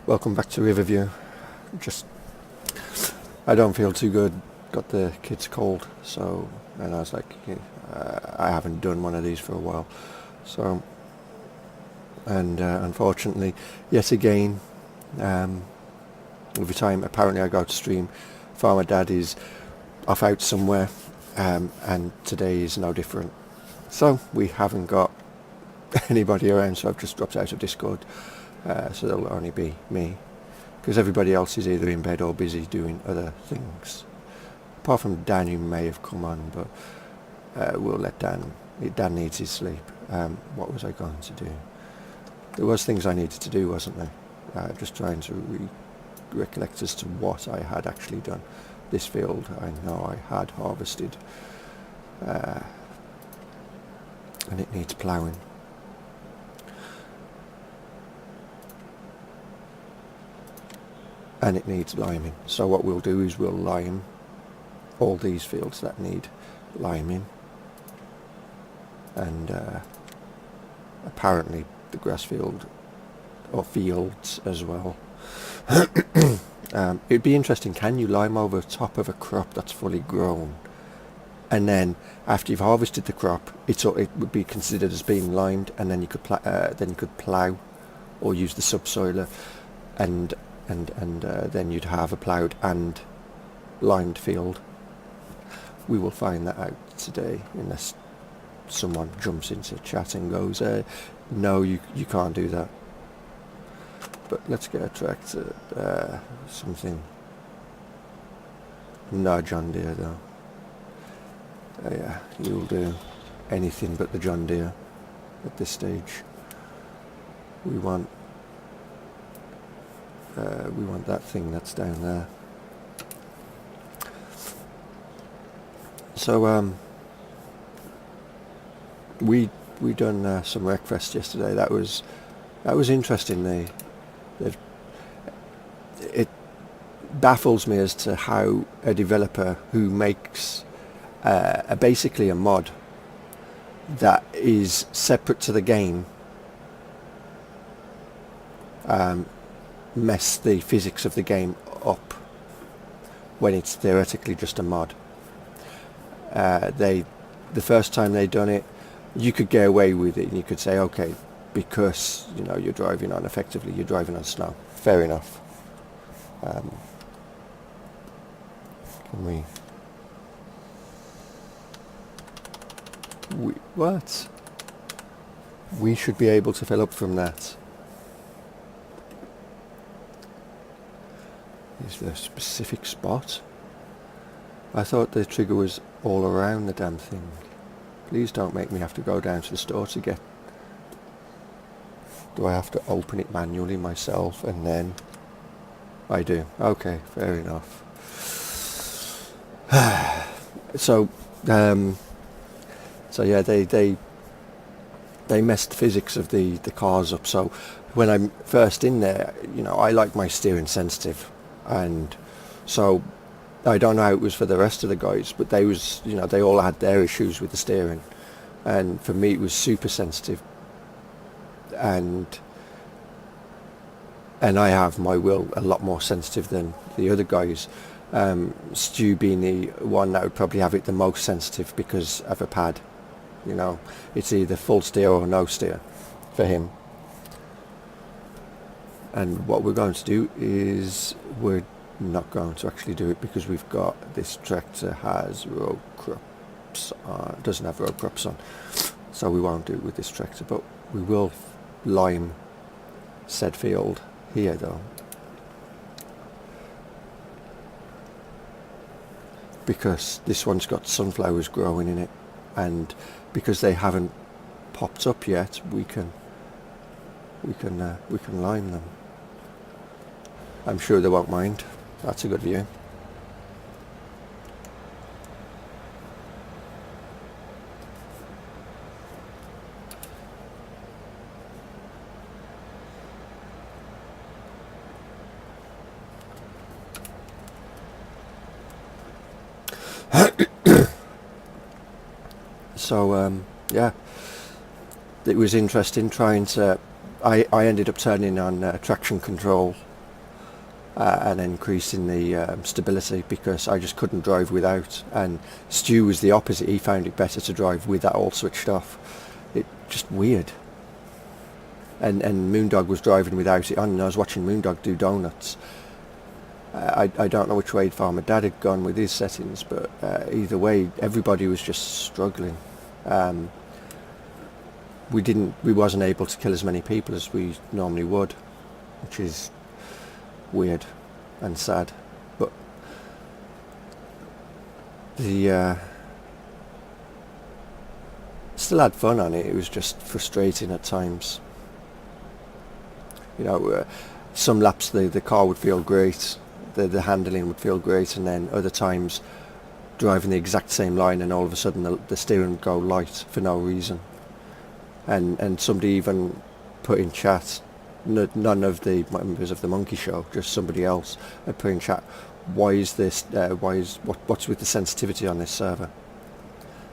Welcome back to Riverview. I don't feel too good. Got the kids cold, and I was like, I haven't done one of these for a while. So, and unfortunately, yet again, every time apparently I go to stream, Farmer Dad is off out somewhere, and today is no different. So we haven't got anybody around, so I've just dropped out of Discord. So there'll only be me, because everybody else is either in bed or busy doing other things. Apart from Dan, who may have come on, but we'll let Dan. Dan needs his sleep. What was I going to do? There was things I needed to do, wasn't there? Just trying to recollect as to what I had actually done. This field, I know I had harvested, and it needs ploughing. And it needs liming. So what we'll do is we'll lime all these fields that need liming, and apparently the grass field or fields as well. It'd be interesting, can you lime over top of a crop that's fully grown, and then after you've harvested the crop it would be considered as being limed, and then you could plough or use the subsoiler, and then you'd have a ploughed and limed field. We will find that out today, unless someone jumps into chat and goes, no, you can't do that. But let's get a tractor, something. No John Deere though. Yeah, you'll do anything but the John Deere at this stage. We want that thing that's down there. So we done some Wreckfest yesterday. That was interesting. It baffles me as to how a developer who makes basically a mod that is separate to the game mess the physics of the game up when it's theoretically just a mod. The first time they done it, you could get away with it, and you could say, okay, because you're driving on snow. Fair enough. Can what? We should be able to fill up from that. Is there a specific spot? I thought the trigger was all around the damn thing. Please don't make me have to go down to the store to get... Do I have to open it manually myself, and then... I do. Okay, fair enough. So yeah, they messed the physics of the cars up. So when I'm first in there, I like my steering sensitive, and so I don't know how it was for the rest of the guys, but they all had their issues with the steering, and for me it was super sensitive, and I have my will a lot more sensitive than the other guys. Stu being the one that would probably have it the most sensitive because of a pad. It's either full steer or no steer for him. And what we're going to do is we're not going to actually do it, because we've got this tractor has row crops on, doesn't have row crops on, so we won't do it with this tractor, but we will lime said field here though, because this one's got sunflowers growing in it, and because they haven't popped up yet, we can lime them. I'm sure they won't mind. That's a good view. So yeah, it was interesting trying to I ended up turning on traction control and increasing the stability because I just couldn't drive without. And Stu was the opposite. He found it better to drive with that all switched off. It just weird. And Moondog was driving without it on, and I was watching Moondog do donuts. I don't know which way Farmer Dad had gone with his settings, but either way, everybody was just struggling. We wasn't able to kill as many people as we normally would, which is weird and sad. But the still had fun on it. It was just frustrating at times. You know, some laps the car would feel great, the handling would feel great, and then other times driving the exact same line and all of a sudden the steering would go light for no reason. And somebody even put in chat, none of the members of the Monkey Show, just somebody else, had put in chat, why is this? What's with the sensitivity on this server?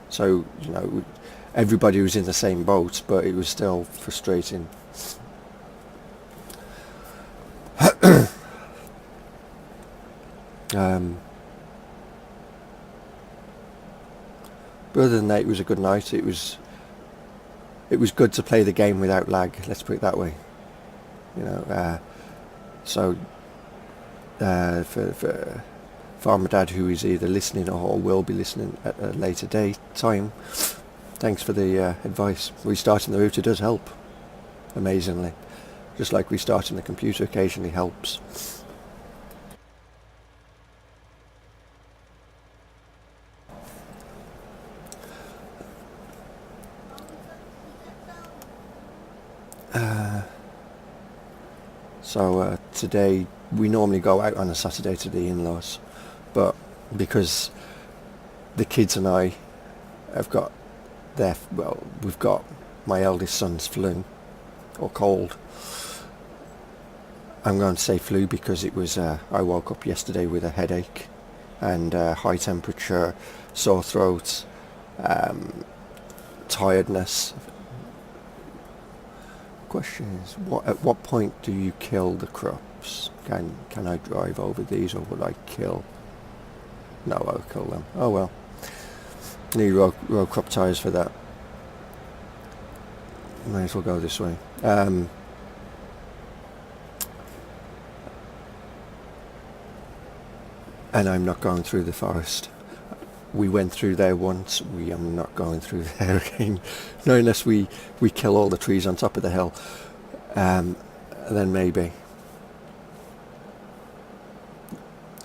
So you know, everybody was in the same boat, but it was still frustrating. But other than that, it was a good night. It was good to play the game without lag. Let's put it that way. You know, for Farmer Dad, who is either listening or will be listening at a later time, thanks for the advice. Restarting the router does help, amazingly. Just like restarting the computer occasionally helps. So today, we normally go out on a Saturday to the in-laws, but because the kids and I have got we've got my eldest son's flu, or cold. I'm going to say flu because it was, I woke up yesterday with a headache and high temperature, sore throat, tiredness. Question is, at what point do you kill the crops? Can I drive over these, or will I kill? No, I'll kill them. Oh well. Need row crop tyres for that. May as well go this way. And I'm not going through the forest. We went through there once. We are not going through there again. No, unless we kill all the trees on top of the hill. Then maybe.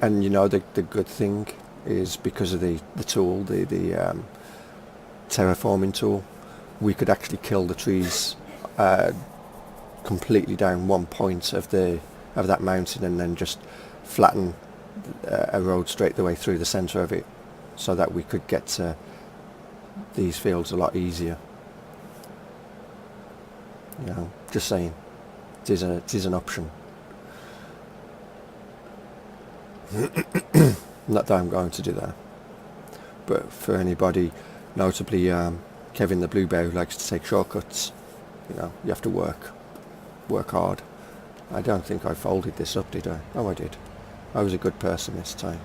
And you know, the good thing is, because of the tool, the terraforming tool, we could actually kill the trees completely down one point of that mountain, and then just flatten a road straight the way through the centre of it, so that we could get to these fields a lot easier. You know, just saying, it is an option. Not that I'm going to do that, but for anybody, notably Kevin the Bluebear, who likes to take shortcuts, you know, you have to work hard. I don't think I folded this up, did I? Oh, I did. I was a good person this time.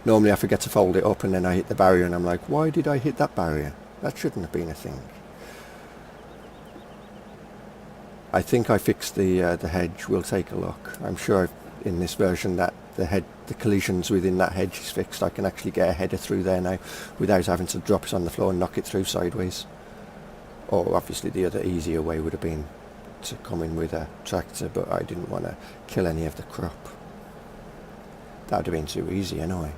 Normally I forget to fold it up and then I hit the barrier and I'm like, why did I hit that barrier? That shouldn't have been a thing. I think I fixed the hedge. We'll take a look. I'm sure in this version that the collisions within that hedge is fixed. I can actually get a header through there now without having to drop it on the floor and knock it through sideways. Or obviously the other easier way would have been to come in with a tractor, but I didn't want to kill any of the crop. That would have been too easy anyway.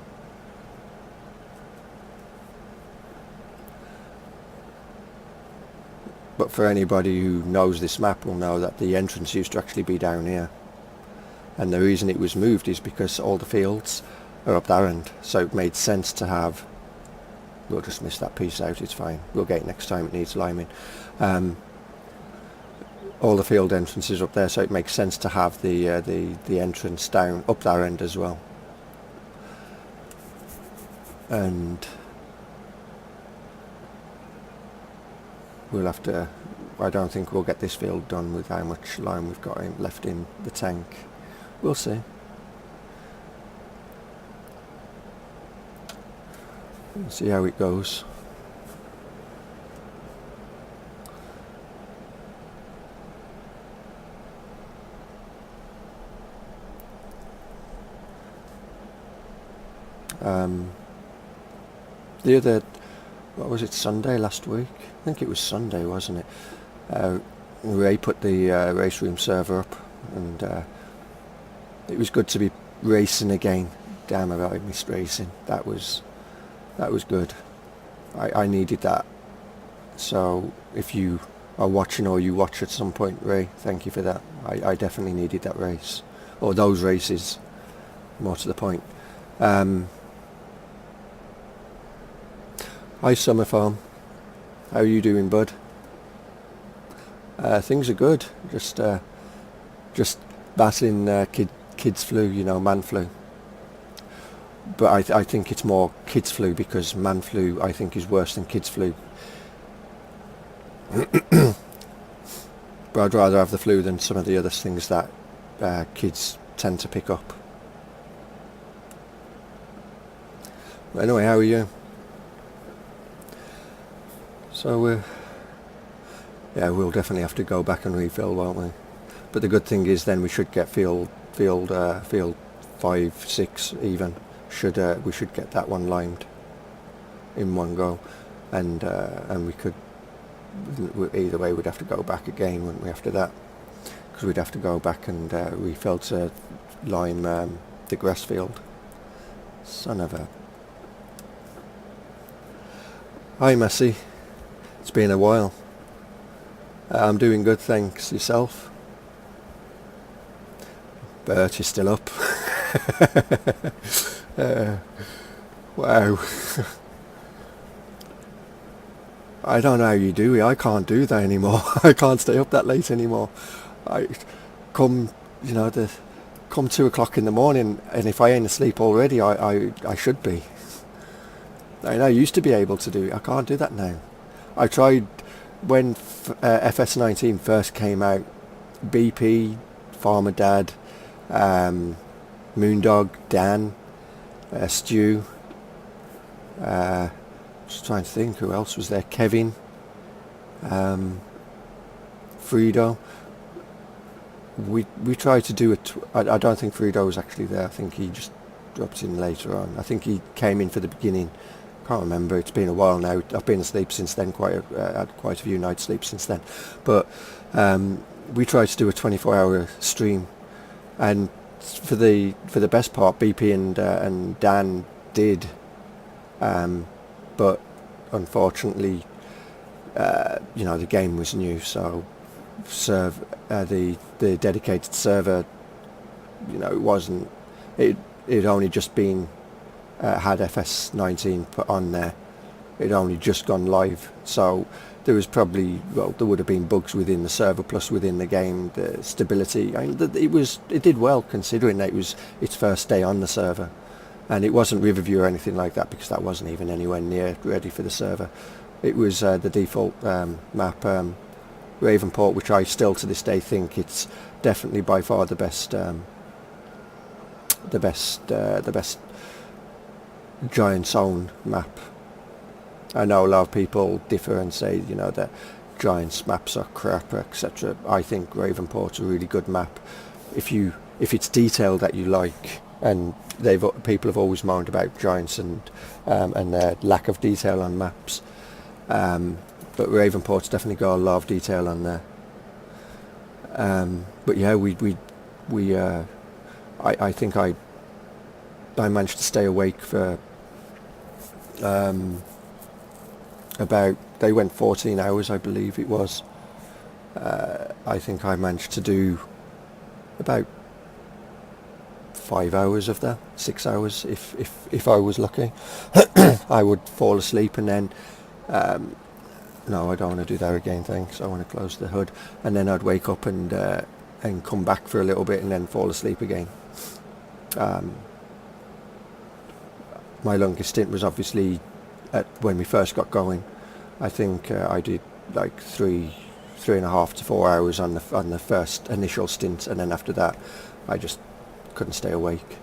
But for anybody who knows this map will know that the entrance used to actually be down here. And the reason it was moved is because all the fields are up that end. So it made sense to have... We'll just miss that piece out, it's fine. We'll get it next time it needs liming. All the field entrances up there, so it makes sense to have the entrance down up that end as well. And we'll have to I don't think we'll get this field done with how much lime we've got left in the tank. We'll see. We'll see how it goes. The other, what was it, Sunday last week? I think it was Sunday, wasn't it? Ray put the race room server up, and it was good to be racing again. Damn about I missed racing. That was good. I needed that. So if you are watching or you watch at some point, Ray, thank you for that. I definitely needed that race, or those races, more to the point. Hi Summer Farm, how are you doing, bud? Things are good, just battling kids flu, man flu. But I think it's more kids flu, because man flu I think is worse than kids flu. But I'd rather have the flu than some of the other things that kids tend to pick up. But anyway, how are you? So yeah, we'll definitely have to go back and refill, won't we? But the good thing is then we should get field 5, 6 even. We should get that one limed in one go, and we could, either way we'd have to go back again, wouldn't we, after that? Because we'd have to go back and refill to lime the grass field. Son of a... Hi Massey. It's been a while. I'm doing good, thanks. Yourself? Bert is still up. Wow. I don't know how you do it. I can't do that anymore. I can't stay up that late anymore. Come 2 o'clock in the morning, and if I ain't asleep already, I should be. I used to be able to do it. I can't do that now. I tried when FS19 first came out. BP, Farmer Dad, Moondog, Dan, Stu. Just trying to think who else was there. Kevin, Friedo. We tried to do it. I don't think Friedo was actually there. I think he just dropped in later on. I think he came in for the beginning. Can't remember. It's been a while now. I've been asleep since then. Had quite a few nights sleep since then. But we tried to do a 24-hour stream, and for the best part, BP and Dan did. But unfortunately, the game was new, so the dedicated server, it wasn't. It only just been. Had FS19 put on there. It only just gone live, so there was probably, there would have been bugs within the server plus within the game. The stability, it did well considering that it was its first day on the server, and it wasn't Riverview or anything like that, because that wasn't even anywhere near ready for the server. It was the default map, Ravenport, which I still to this day think it's definitely by far the best giant zone map. I know a lot of people differ and say that Giants maps are crap, etc. I think Ravenport's a really good map if it's detailed that you like, and people have always moaned about Giants and their lack of detail on maps, but Ravenport's definitely got a lot of detail on there. But yeah, I think I managed to stay awake for they went 14 hours, I believe it was. I think I managed to do about 5 hours of that, 6 hours if I was lucky. I would fall asleep and then no, I don't want to do that again, thanks. I want to close the hood, and then I'd wake up and come back for a little bit and then fall asleep again. My longest stint was obviously when we first got going. I think I did like three 3.5 to 4 hours on the first initial stint, and then after that I just couldn't stay awake.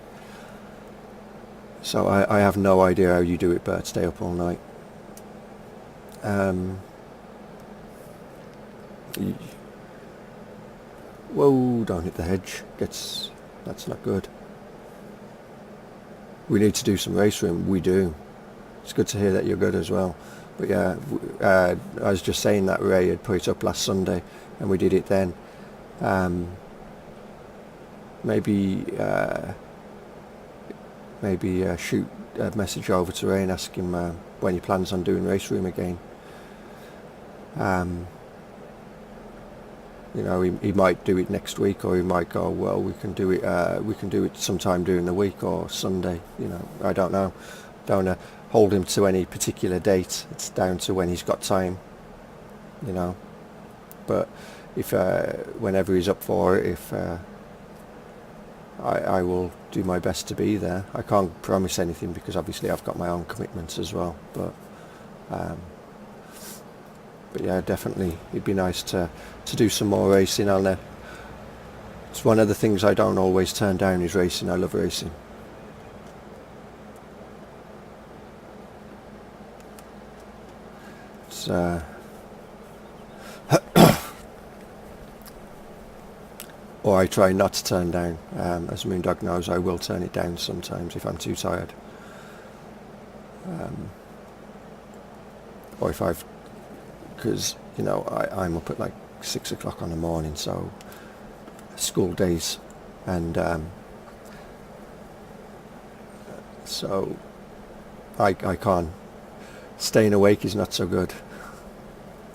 So I have no idea how you do it, Bert, stay up all night. Whoa, don't hit the hedge. That's not good. We need to do some race room. We do. It's good to hear that you're good as well. But yeah, I was just saying that Ray had put it up last Sunday, and we did it then. Maybe shoot a message over to Ray and ask him when he plans on doing race room again. You know, he might do it next week, or he might go, well, we can do it sometime during the week or Sunday. You know, I don't know. Don't hold him to any particular date. It's down to when he's got time. You know, but if whenever he's up for it, if I will do my best to be there. I can't promise anything because obviously I've got my own commitments as well. But yeah, definitely it'd be nice to do some more racing. It's one of the things I don't always turn down is racing. I love racing. It's or I try not to turn down. As Moondog knows, I will turn it down sometimes if I'm too tired. Or if because, you know, I'm up at like 6 o'clock in the morning, so school days, and so I can't. Staying awake is not so good.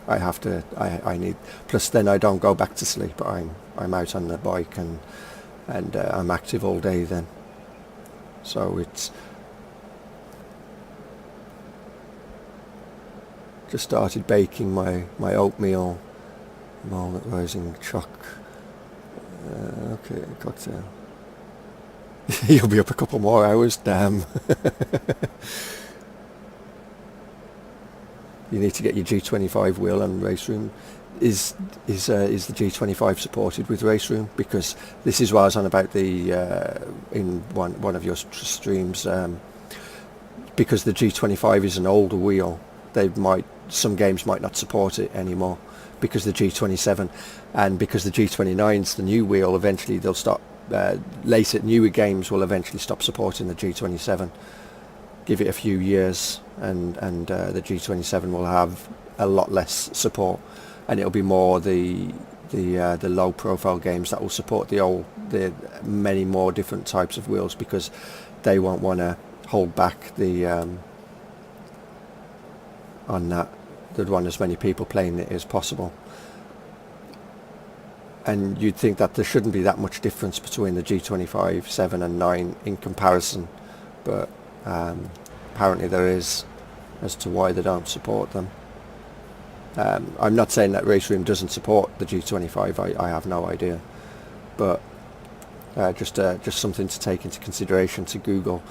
I have to. I need. Plus, then I don't go back to sleep. I'm out on the bike and I'm active all day then. So it's just started baking my oatmeal, walnut rising choc. Okay, cocktail. You'll be up a couple more hours, damn. You need to get your G25 wheel on race room. Is the G25 supported with race room? Because this is what I was on about in one of your streams. Because the G25 is an older wheel, some games might not support it anymore. Because the G27 and because the G29's the new wheel, eventually they'll stop. Newer games will eventually stop supporting the G27. Give it a few years, and the G27 will have a lot less support, and it'll be more the low profile games that will support the many more different types of wheels, because they won't want to hold back on that. They'd want as many people playing it as possible. And you'd think that there shouldn't be that much difference between the G25, 7 and 9 in comparison, but apparently there is, as to why they don't support them. I'm not saying that Race Room doesn't support the G25, I have no idea, but just something to take into consideration to Google.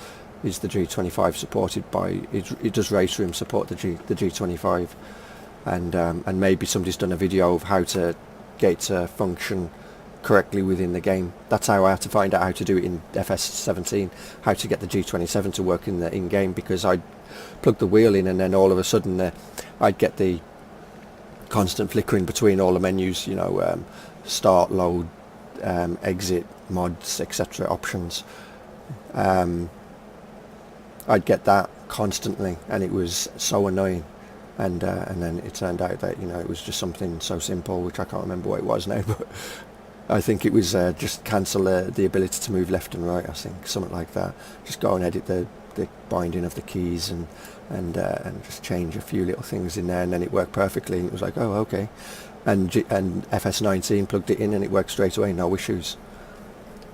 Is the G25 supported by, does Race Room support the G25? And maybe somebody's done a video of how to get to function correctly within the game. That's how I had to find out how to do it in FS17, how to get the G27 to work in the in-game, because I'd plug the wheel in and then all of a sudden I'd get the constant flickering between all the menus, you know, start, load, exit, mods, etc. options. I'd get that constantly, and it was so annoying. And then it turned out that, you know, it was just something so simple, which I can't remember what it was now, but I think it was just cancel the ability to move left and right. I think something like that. Just go and edit the binding of the keys and just change a few little things in there, and then it worked perfectly. And it was like, oh, okay. And FS19 plugged it in and it worked straight away, no issues.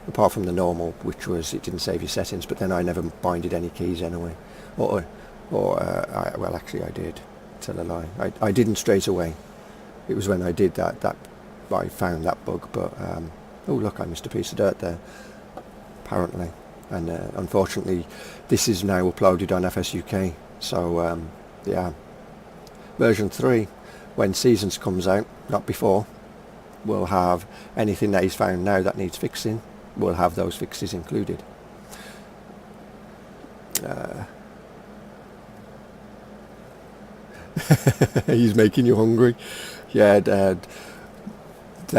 Apart from the normal, which was it didn't save your settings, but then I never binded any keys anyway. Well, actually I did. Tell a lie. I didn't straight away. It was when I did that I found that bug. But oh look, I missed a piece of dirt there. Apparently, and unfortunately, this is now uploaded on FSUK. So yeah, version 3. when Seasons comes out, not before, we'll have anything that he's found now that needs fixing, we'll have those fixes included. He's making you hungry. Yeah, that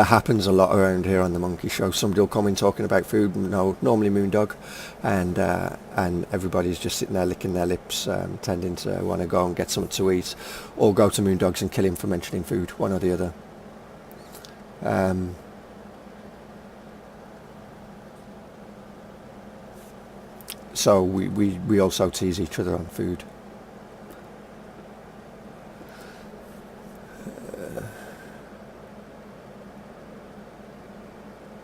happens a lot around here on the Monkey Show. Somebody will come in talking about food, normally Moondog, and everybody's just sitting there licking their lips, tending to want to go and get something to eat, or go to Moondog's and kill him for mentioning food, one or the other. So we also tease each other on food.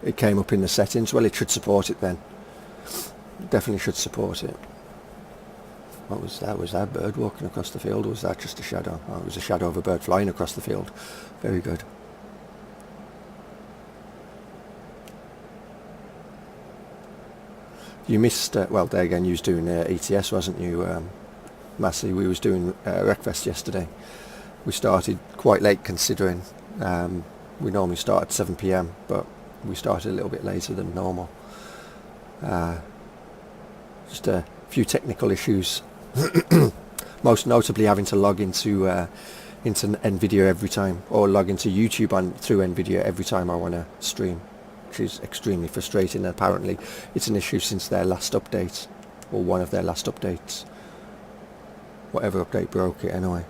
It came up in the settings. Well, it should support it then. Definitely should support it. What was that? Was that a bird walking across the field, or was that just a shadow? Oh, it was a shadow of a bird flying across the field. Very good. You missed, well, there again, you was doing ETS, wasn't you, Massey? We was doing Wreckfest yesterday. We started quite late considering. We normally start at 7 p.m, but we started a little bit later than normal. Just a few technical issues. Most notably having to log into NVIDIA every time, or log into YouTube through NVIDIA every time I want to stream, which is extremely frustrating. Apparently it's an issue since their last update, or one of their last updates. Whatever update broke it anyway.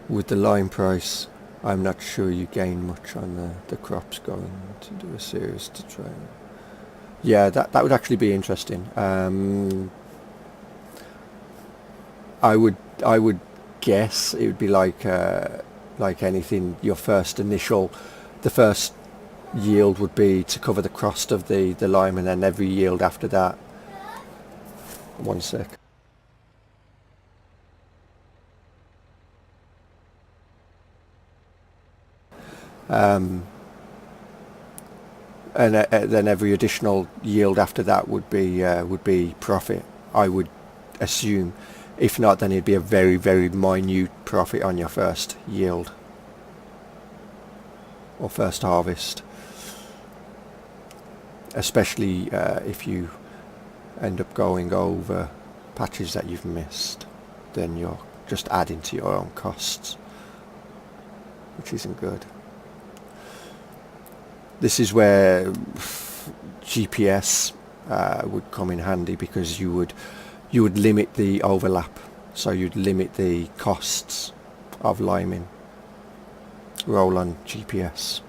With the lime price, I'm not sure you gain much on the crops. Going to do a series to try. Yeah, that would actually be interesting. I would guess it would be like anything. The first yield would be to cover the cost of the lime, and then every yield after that. One sec. And then every additional yield after that would be profit, I would assume. If not, then it'd be a very, very minute profit on your first yield or first harvest, especially if you end up going over patches that you've missed. Then you're just adding to your own costs, which isn't good. This is where GPS would come in handy, because you would limit the overlap, so you'd limit the costs of liming. Roll on GPS.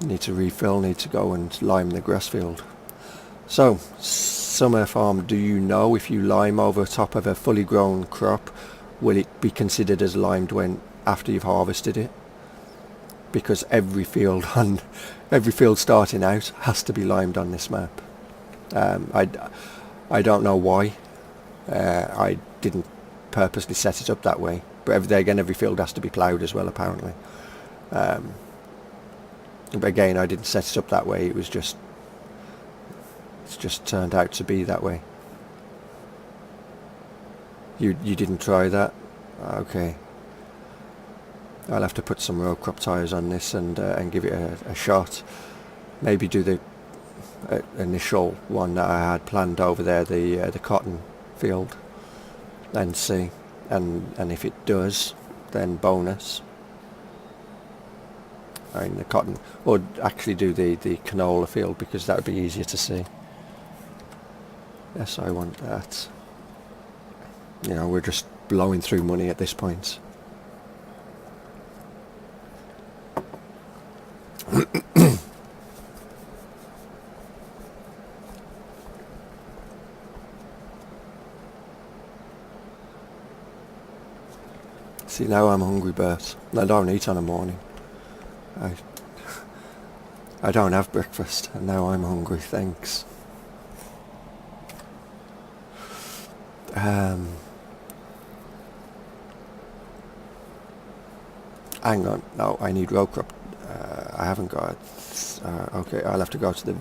Need to refill, need to go and lime the grass field. So, Summer Farm, do you know if you lime over top of a fully grown crop, will it be considered as limed after you've harvested it? Because every field starting out has to be limed on this map. I don't know why. I didn't purposely set it up that way, but every field has to be ploughed as well, apparently. But again, I didn't set it up that way. It's just turned out to be that way. You didn't try that? Okay. I'll have to put some row crop tyres on this and give it a shot. Maybe do the initial one that I had planned over there, the cotton field, and see. And if it does, then bonus. I mean the cotton, or actually do the canola field, because that would be easier to see. Yes, I want that. You know, we're just blowing through money at this point. See, now I'm hungry, Bert. I don't eat on a morning. I don't have breakfast, and now I'm hungry, thanks. Hang on, no, I need row crop. I haven't got it. Okay, I'll have to go to the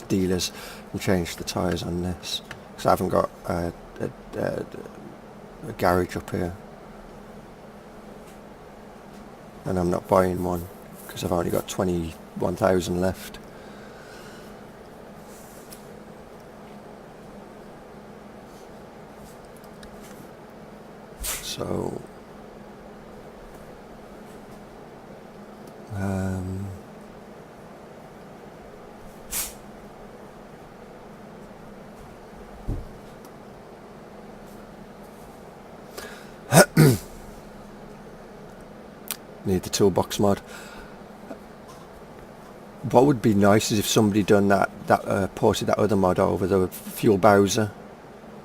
dealers and change the tyres on this, because I haven't got a garage up here. and I'm not buying one because I've only got 21,000 left. So need the toolbox mod. What would be nice is if somebody done ported that other mod over, the fuel Bowser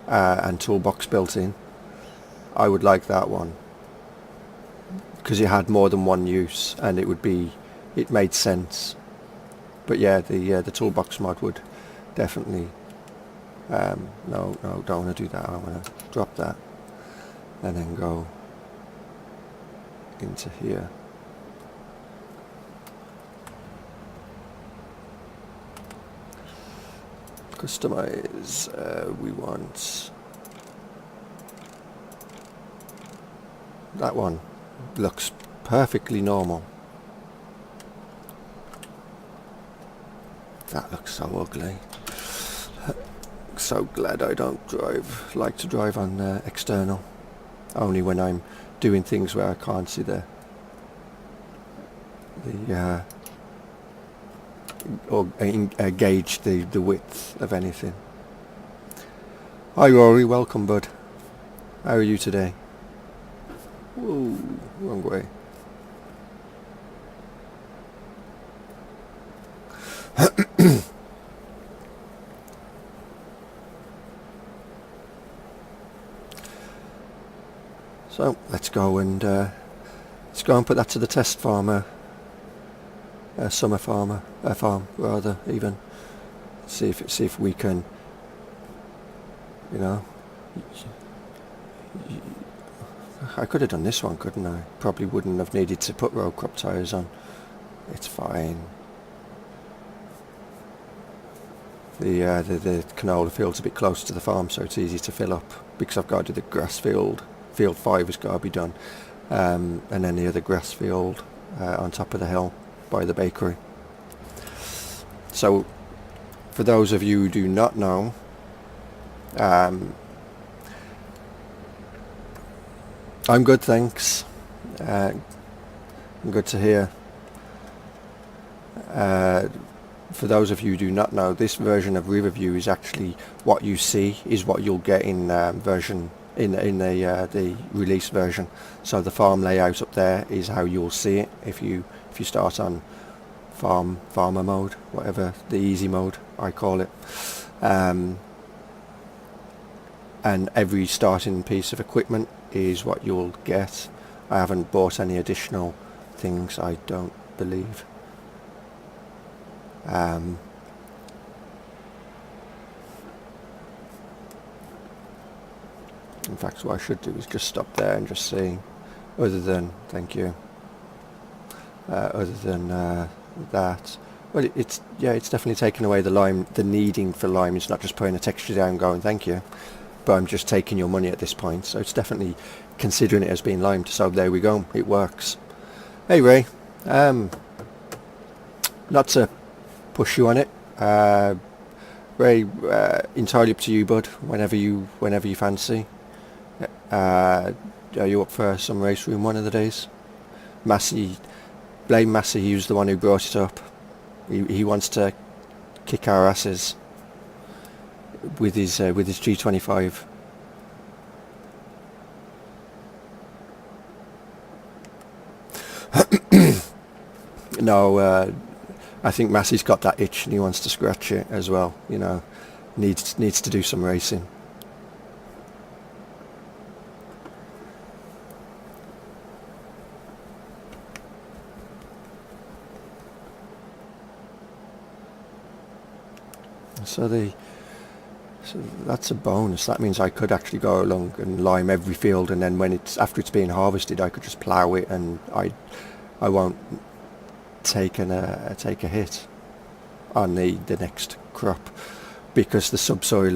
and toolbox built in. I would like that one because it had more than one use and it made sense. But yeah, the toolbox mod would definitely. No, don't want to do that. I want to drop that and then go into here. Customize. We want that one. Looks perfectly normal. That looks so ugly. So glad I don't like to drive on external. Only when I'm doing things where I can't see or gauge the width of anything. Hi Rory, welcome bud. How are you today? Whoa, wrong way. So let's go and put that to the test farmer, summer farm rather even. See if we can, you know. I could have done this one, couldn't I? Probably wouldn't have needed to put road crop tyres on. It's fine. The canola field's a bit close to the farm, so it's easy to fill up because I've got to do the grass field. Field 5 has got to be done, and then the other grass field on top of the hill by the bakery. So, for those of you who do not know, I'm good, thanks. Good to hear. For those of you who do not know, this version of Riverview is actually what you see is what you'll get in the release version. So the farm layout up there is how you'll see it if you start on farmer mode, whatever, the easy mode I call it. And every starting piece of equipment is what you'll get. I haven't bought any additional things, I don't believe. In fact, what I should do is just stop there and just see, other than, thank you, other than that, well, it's definitely taken away the lime, the needing for lime. It's not just putting a texture down going, thank you, but I'm just taking your money at this point, so it's definitely considering it as being limed, so there we go, it works. Hey Ray, not to push you on it, Ray, entirely up to you bud, whenever you fancy. Are you up for some race room one of the days? Blame Massey, he was the one who brought it up. He wants to kick our asses with his G25. No, I think Massey's got that itch and he wants to scratch it as well, you know, needs to do some racing. So that's a bonus. That means I could actually go along and lime every field, and then after it's being harvested, I could just plough it, and I won't take a hit on the next crop, because the subsoil.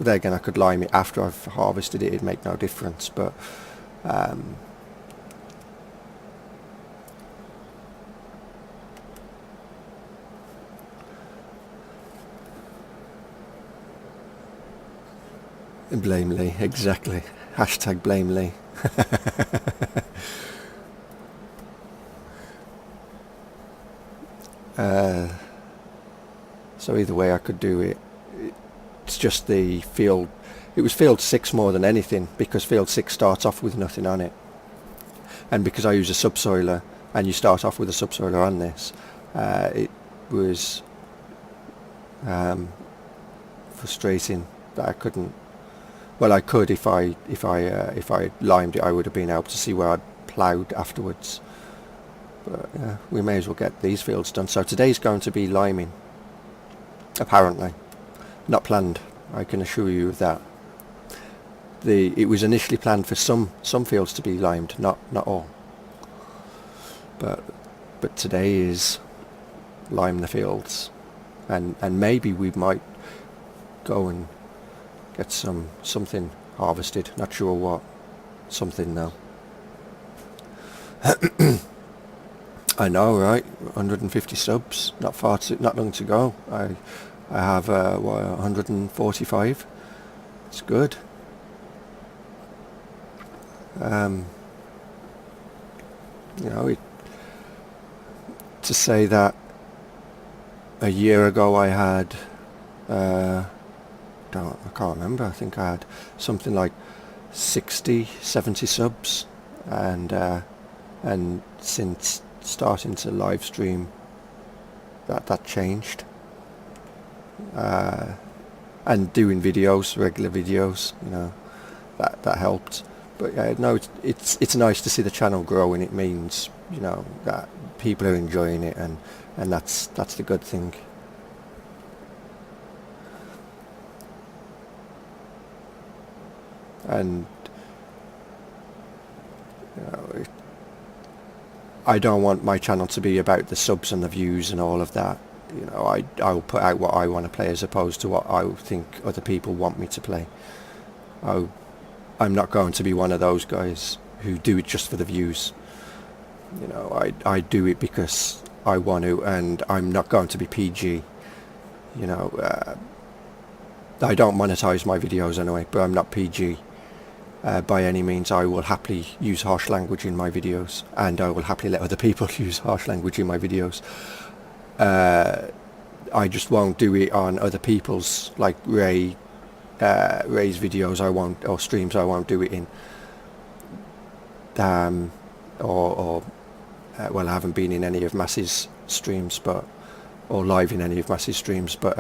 There again, I could lime it after I've harvested it. It'd make no difference, but Um, Blame Lee, exactly. Hashtag blame Lee. So either way I could do it. It's just the field. It was field 6 more than anything, because field 6 starts off with nothing on it. And because I use a subsoiler, and you start off with a subsoiler on this, it was frustrating that I couldn't. Well, I could if I limed it. I would have been able to see where I'd ploughed afterwards. But yeah, we may as well get these fields done. So today's going to be liming, apparently. Not planned, I can assure you of that. It was initially planned for some fields to be limed, not all. But today is lime the fields, and maybe we might go and get something harvested. Not sure what. Something though. I know, right? 150 subs. Not long to go. I have 145. It's good. To say that a year ago I had I can't remember. I think I had something like 60, 70 subs, and since starting to live stream, that changed. And doing videos, regular videos, that helped. But no, it's nice to see the channel grow, and it means that people are enjoying it, and that's the good thing. And I don't want my channel to be about the subs and the views and all of that. I'll put out what I want to play as opposed to what I think other people want me to play. I'm not going to be one of those guys who do it just for the views. I do it because I want to, and I'm not going to be PG. I don't monetize my videos anyway, but I'm not PG. By any means. I will happily use harsh language in my videos, and I will happily let other people use harsh language in my videos. I just won't do it on other people's, like Ray's videos. I won't, or streams. I won't do it in. Well, I haven't been in any of Mass's streams, or live in any of Mass's streams, but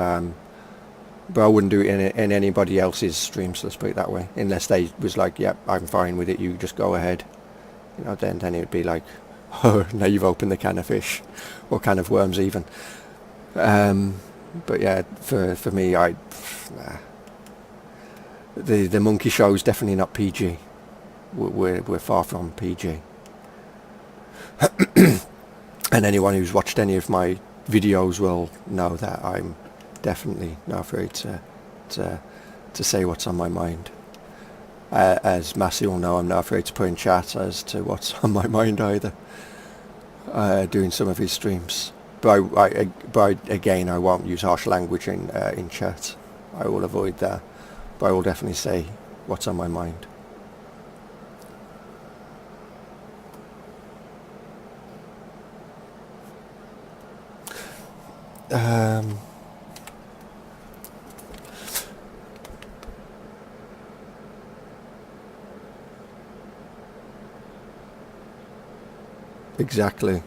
I wouldn't do it in anybody else's streams, let's put it that way, unless they was like, yep, I'm fine with it, you just go ahead. Then it would be like, oh, now you've opened the can of fish, or can of worms even. But yeah, for me, the monkey show is definitely not PG. We're far from PG. And anyone who's watched any of my videos will know that I'm definitely not afraid to say what's on my mind. As Massey will know, I'm not afraid to put in chat as to what's on my mind either. Doing some of his streams, but again, I won't use harsh language in chat. I will avoid that, but I will definitely say what's on my mind. Exactly.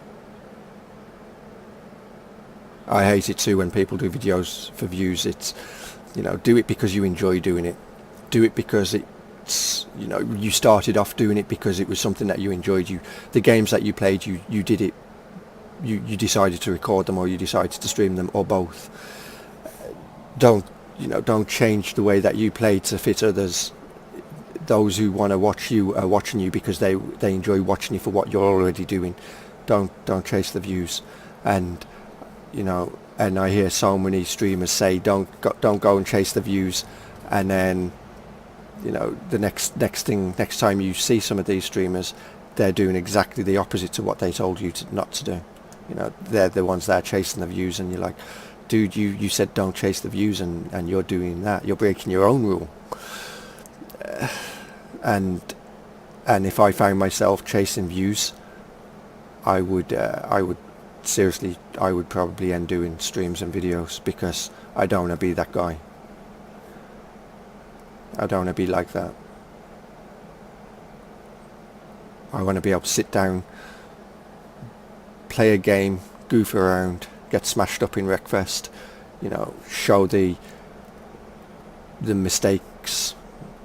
I hate it too when people do videos for views. It's, do it because you enjoy doing it. Do it because it's, you started off doing it because it was something that you enjoyed. The games that you played, you did it. You decided to record them, or you decided to stream them, or both. Don't change the way that you play to fit others. Those who want to watch you are watching you because they enjoy watching you for what you're already doing. Don't chase the views. And and I hear so many streamers say don't go and chase the views, and then You know, the next time you see some of these streamers, they're doing exactly the opposite to what they told you not to do. You know, they're the ones that are chasing the views, and you're like, dude, you said don't chase the views, and you're doing that. You're breaking your own rule. And if I found myself chasing views, I would seriously, I would probably end doing streams and videos, because I don't want to be that guy. I don't want to be like that. I want to be able to sit down, play a game, goof around, get smashed up in Wreckfest, you know, show the mistakes,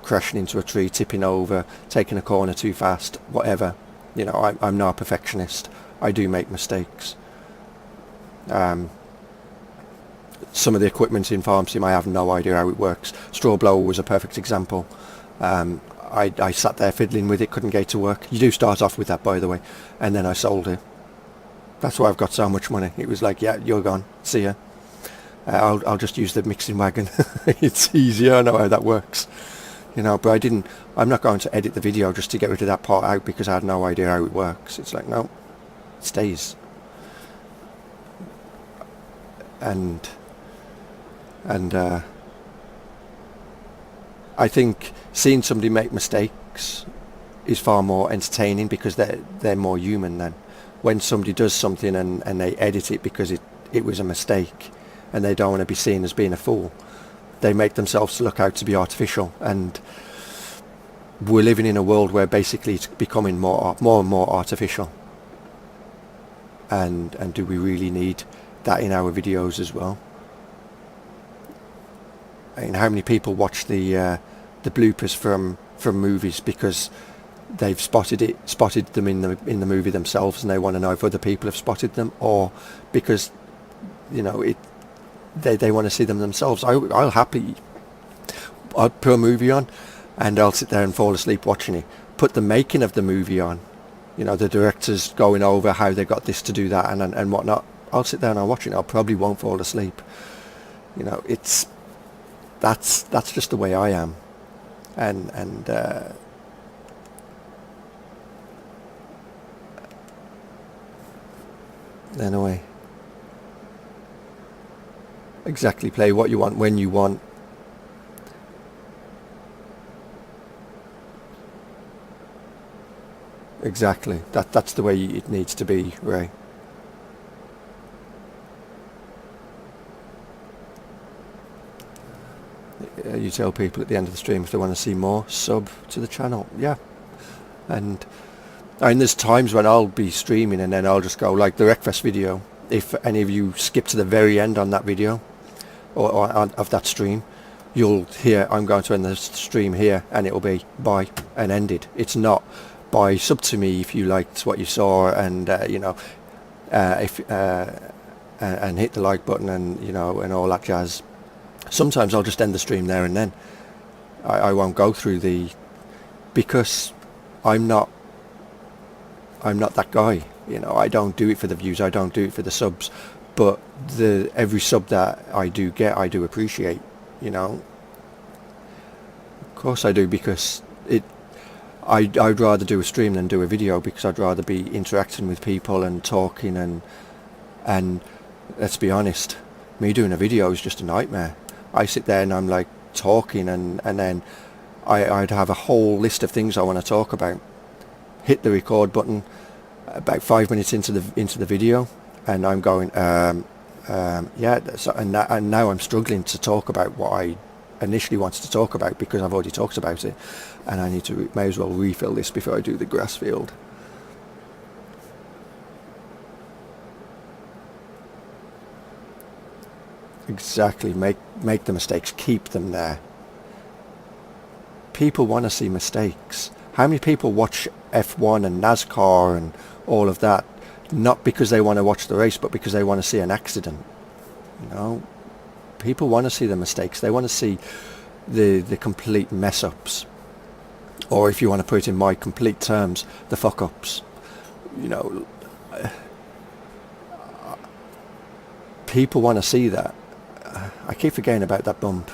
crashing into a tree, tipping over, taking a corner too fast, whatever. You know, I'm not a perfectionist. I do make mistakes. Some of the equipment in Farm Sim, I have no idea how it works. Straw blower was a perfect example. I sat there fiddling with it, couldn't get it to work. You do start off with that, by the way, and then I sold it. That's why I've got so much money. It was like, yeah, you're gone, see ya. I'll just use the mixing wagon. It's easier, I know how that works. You know, but I'm not going to edit the video just to get rid of that part out because I had no idea how it works. It's like, no, it stays. And I think seeing somebody make mistakes is far more entertaining, because they're more human then. When somebody does something and they edit it because it was a mistake, and they don't want to be seen as being a fool, they make themselves look out to be artificial. And we're living in a world where basically it's becoming more and more artificial. And do we really need that in our videos as well? I mean, how many people watch the bloopers from movies because they've spotted them in the movie themselves, and they want to know if other people have spotted them, or because, you know, they want to see them themselves. I'll put a movie on, and I'll sit there and fall asleep watching it. Put the making of the movie on, you know, the directors going over how they got this to do that and whatnot. I'll sit there and I'll watch it. I probably won't fall asleep. You know, that's just the way I am. And anyway, exactly, play what you want when you want. Exactly, that's the way it needs to be, Ray. You tell people at the end of the stream if they want to see more, sub to the channel. Yeah. And I mean, there's times when I'll be streaming and then I'll just go, like the Wreckfest video, if any of you skip to the very end on that video or of that stream, you'll hear I'm going to end the stream here, and it'll be bye and ended. It's not bye, sub to me if you liked what you saw, and you know, if and hit the like button, and you know, and all that jazz. Sometimes I'll just end the stream there and then. I won't go through because I'm not that guy. You know, I don't do it for the views, I don't do it for the subs, but every sub that I do get, I do appreciate, you know. Of course I do, because I'd rather do a stream than do a video, because I'd rather be interacting with people and talking, and let's be honest, me doing a video is just a nightmare. I sit there and I'm like talking, and then I'd have a whole list of things I want to talk about. Hit the record button about 5 minutes into the video, and I'm going, yeah. So, and now I'm struggling to talk about what I initially wanted to talk about, because I've already talked about it, and I may as well refill this before I do the grass field. Exactly. Make the mistakes, keep them there. People want to see mistakes. How many people watch F1 and NASCAR and all of that, not because they want to watch the race, but because they want to see an accident? You know, people want to see the mistakes. They want to see the complete mess ups, or if you want to put it in my complete terms, the fuck ups. You know, people want to see that. I keep forgetting about that bump.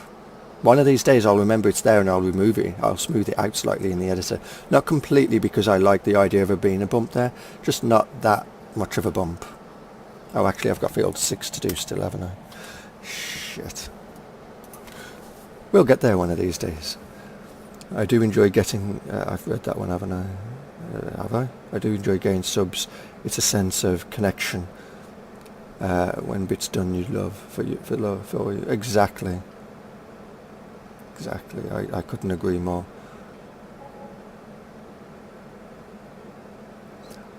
One of these days I'll remember it's there and I'll remove it. I'll smooth it out slightly in the editor. Not completely, because I like the idea of there being a bump there, just not that much of a bump. Oh, actually I've got field 6 to do still, haven't I? Shit. We'll get there one of these days. I do enjoy getting, I've read that one, haven't I? Have I? I do enjoy getting subs. It's a sense of connection. When bits done you love, for you. Exactly. Exactly. I couldn't agree more.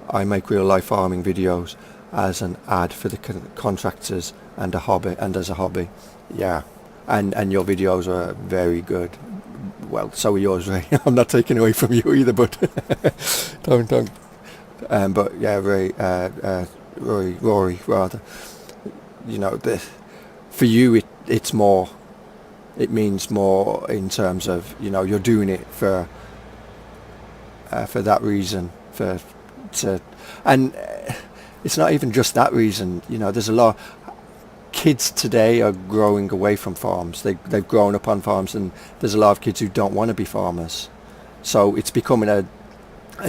I make real life farming videos as an ad for the contractors and as a hobby. Yeah. And your videos are very good. Well, so are yours, Ray. I'm not taking away from you either, but don't. But yeah, Ray, Rory, rather. You know, for you, it's more. It means more in terms of, you know, you're doing it for that reason, and it's not even just that reason. You know, there's a lot. Kids today are growing away from farms. They've grown up on farms, and there's a lot of kids who don't want to be farmers. So it's becoming a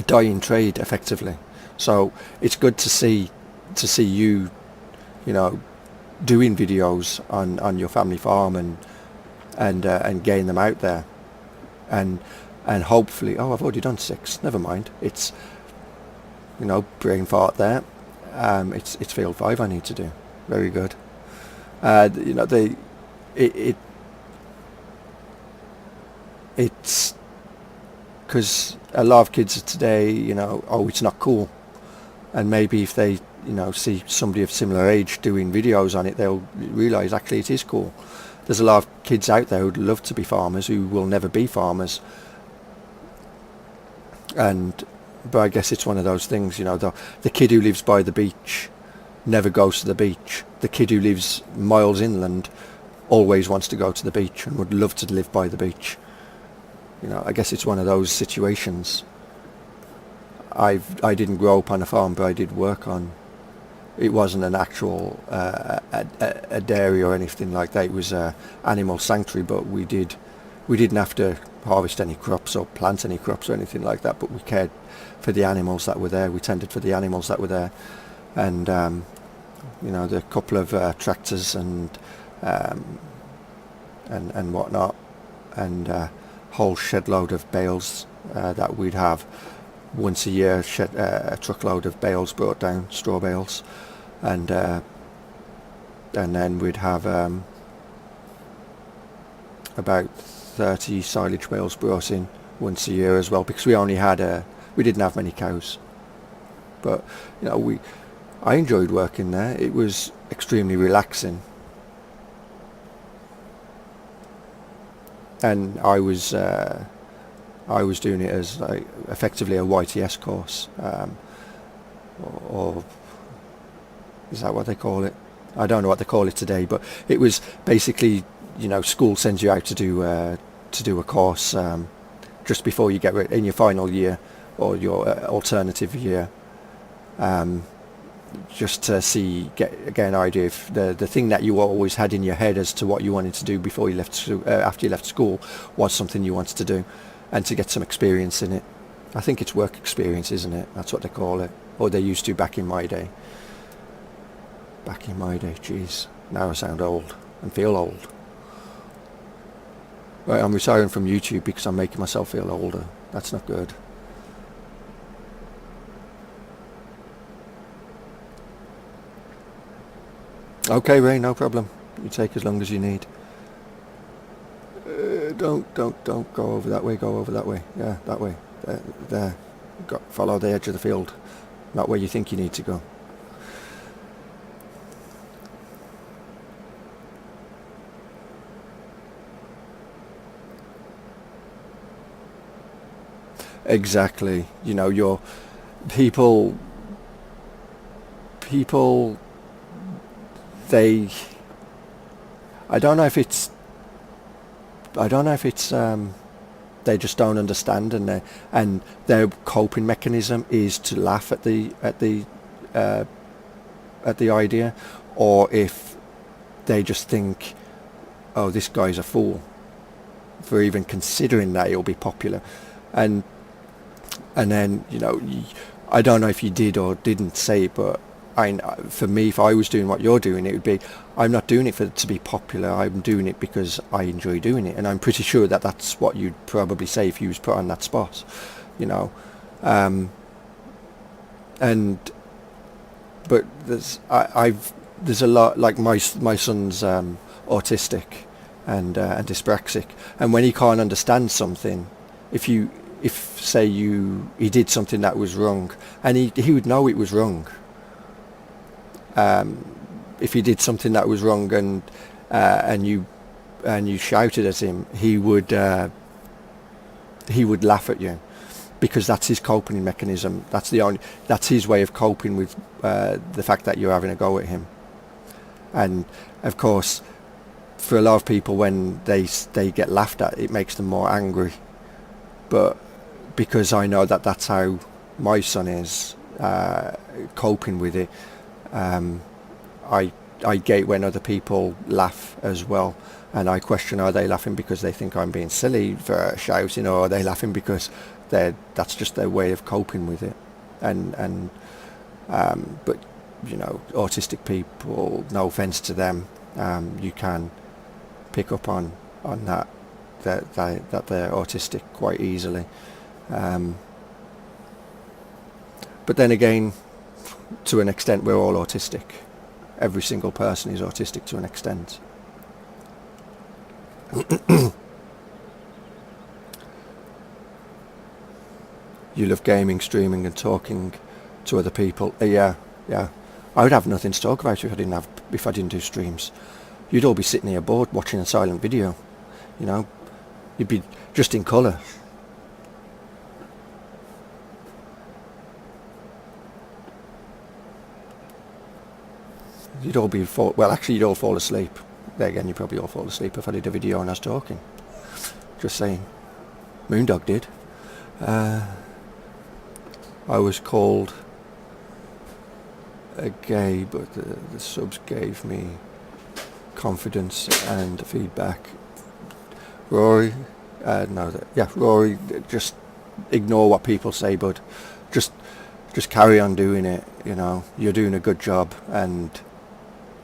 dying trade, effectively. So it's good to see you, you know, doing videos on your family farm and getting them out there, and hopefully, oh, I've already done 6. Never mind. It's, you know, brain fart there. It's field 5 I need to do. Very good. You know, it's because a lot of kids today, you know, oh, it's not cool, and maybe if they, you know, see somebody of similar age doing videos on it, they'll realise actually it is cool. There's a lot of kids out there who'd love to be farmers who will never be farmers, but I guess it's one of those things, you know, the kid who lives by the beach never goes to the beach. The kid who lives miles inland always wants to go to the beach and would love to live by the beach. You know, I guess it's one of those situations. I didn't grow up on a farm, but I did work on. It wasn't an actual a dairy or anything like that. It was a animal sanctuary, but we didn't have to harvest any crops or plant any crops or anything like that. But we cared for the animals that were there. We tended for the animals that were there, and you know, the couple of tractors and whatnot, and a whole shed load of bales that we'd have once a year. A truckload of bales brought down, straw bales, and then we'd have about 30 silage bales brought in once a year as well, because we didn't have many cows. But you know, I enjoyed working there. It was extremely relaxing, and I was doing it as like effectively a YTS course, or is that what they call it? I don't know what they call it today, but it was basically, you know, school sends you out to do a course just before you get in your final year or your alternative year. Just to get an idea if the thing that you always had in your head as to what you wanted to do before you left after you left school was something you wanted to do, and to get some experience in it. I think it's work experience, isn't it? That's what they call it, or they used to back in my day. Jeez, now I sound old and feel old. Right, I'm retiring from YouTube because I'm making myself feel older. That's not good. Okay, Ray, no problem. You take as long as you need. Don't go over that way. Go over that way. Yeah, that way. There. Follow the edge of the field. Not where you think you need to go. Exactly. You know, your people. I don't know if it's they just don't understand, and their coping mechanism is to laugh at the idea, or if they just think, oh, this guy's a fool, for even considering that it'll be popular. And then, you know, I don't know if you did or didn't say it, but for me, if I was doing what you're doing, it would be, I'm not doing it to be popular. I'm doing it because I enjoy doing it. And I'm pretty sure that that's what you'd probably say if you was put on that spot, you know. But there's a lot, like my son's autistic and dyspraxic, and when he can't understand something, if say he did something that was wrong, and he would know it was wrong. If he did something that was wrong and you shouted at him, he would laugh at you, because that's his coping mechanism. That's his way of coping with the fact that you're having a go at him. And of course, for a lot of people, when they get laughed at, it makes them more angry. But because I know that that's how my son is coping with it, I gate when other people laugh as well, and I question, are they laughing because they think I'm being silly for shouting, or are they laughing because that's just their way of coping with it? But you know, autistic people, no offence to them, you can pick up on that they're autistic quite easily. But then again, to an extent, we're all autistic. Every single person is autistic to an extent. You love gaming, streaming and talking to other people. Yeah. I would have nothing to talk about if I didn't do streams. You'd all be sitting here bored watching a silent video, you know. You'd be just in colour. You'd all fall asleep. There again, you'd probably all fall asleep if I did a video and I was talking. Just saying. Moondog did. I was called a gay, but the subs gave me confidence and feedback. Rory, Rory, just ignore what people say, bud. Just carry on doing it. You know, you're doing a good job, and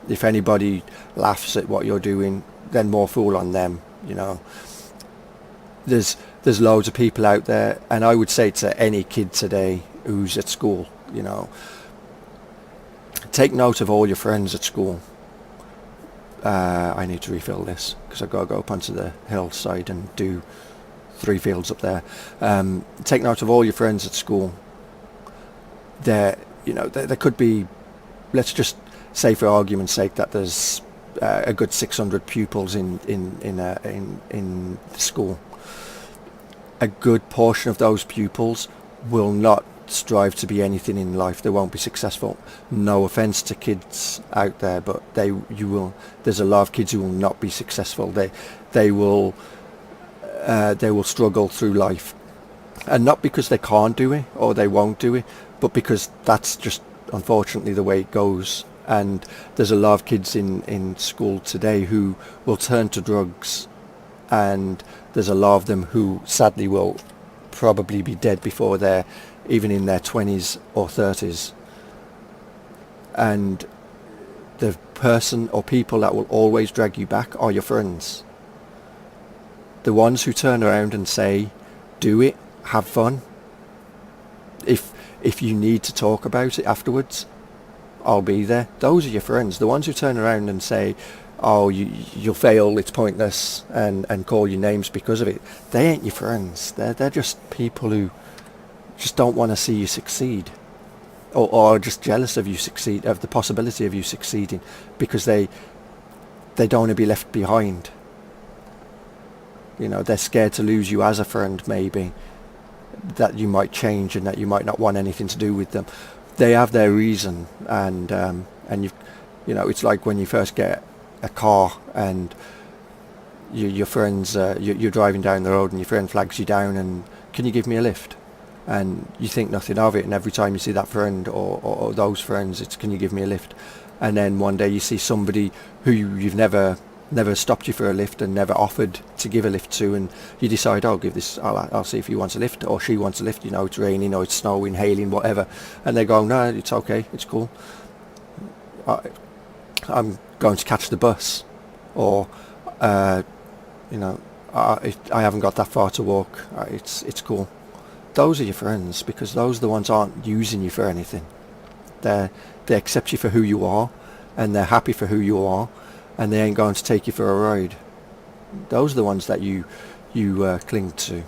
if anybody laughs at what you're doing, then more fool on them. You know, there's loads of people out there, and I would say to any kid today who's at school, you know, take note of all your friends at school. I need to refill this because I've got to go up onto the hillside and do 3 fields up there. Take note of all your friends at school. There could be, let's just say for argument's sake that there's a good 600 pupils in the school. A good portion of those pupils will not strive to be anything in life. They won't be successful. No offense to kids out there, but there's a lot of kids who will not be successful. They will struggle through life, and not because they can't do it or they won't do it, but because that's just unfortunately the way it goes. And there's a lot of kids in school today who will turn to drugs, and there's a lot of them who sadly will probably be dead before they're even in their 20s or 30s. And the person or people that will always drag you back are your friends. The ones who turn around and say, do it, have fun. If you need to talk about it afterwards, I'll be there. Those are your friends. The ones who turn around and say, oh, you'll fail, it's pointless, and call you names because of it, they ain't your friends. They're just people who just don't want to see you succeed, or just jealous of the possibility of you succeeding, because they don't want to be left behind. You know, they're scared to lose you as a friend, maybe, that you might change and that you might not want anything to do with them. They have their reason, and it's like when you first get a car and your friends, you're driving down the road and your friend flags you down and, can you give me a lift? And you think nothing of it, and every time you see that friend or those friends, it's, can you give me a lift? And then one day you see somebody who you've never never stopped you for a lift and never offered to give a lift to, and you decide, I'll see if he wants a lift or she wants a lift, it's raining or it's snowing, hailing, whatever, and they go, no, it's okay, it's cool, I'm going to catch the bus, or I haven't got that far to walk, it's cool. Those are your friends, because those are the ones aren't using you for anything. They accept you for who you are, and they're happy for who you are, and they ain't going to take you for a ride. Those are the ones that you cling to,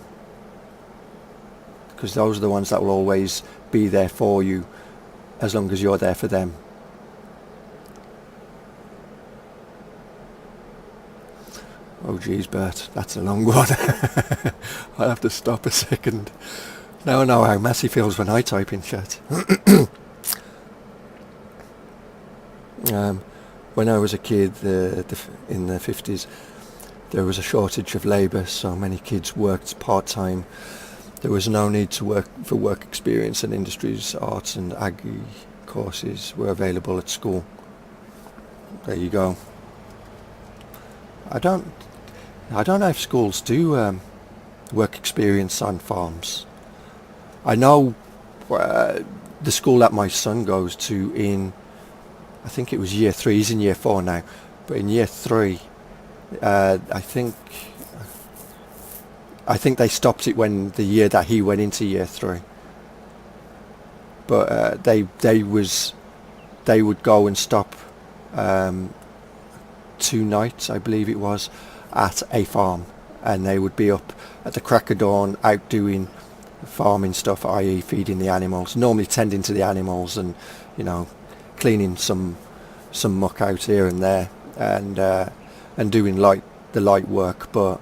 because those are the ones that will always be there for you as long as you're there for them. Oh geez, Bert, that's a long one. I'll have to stop a second. Now I know how Massey feels when I type in chat. When I was a kid in the 50s, there was a shortage of labour, so many kids worked part-time. There was no need to work for work experience, and industries, arts and agri courses were available at school. There you go. I don't know if schools do work experience on farms. I know the school that my son goes to I think it was year 3, he's in year 4 now, but in year 3, I think they stopped it when the year that he went into year 3. But they would go and stop 2 nights, I believe it was, at a farm, and they would be up at the crack of dawn out doing farming stuff, i.e. feeding the animals, normally tending to the animals, and cleaning some muck out here and there, and doing the light work, but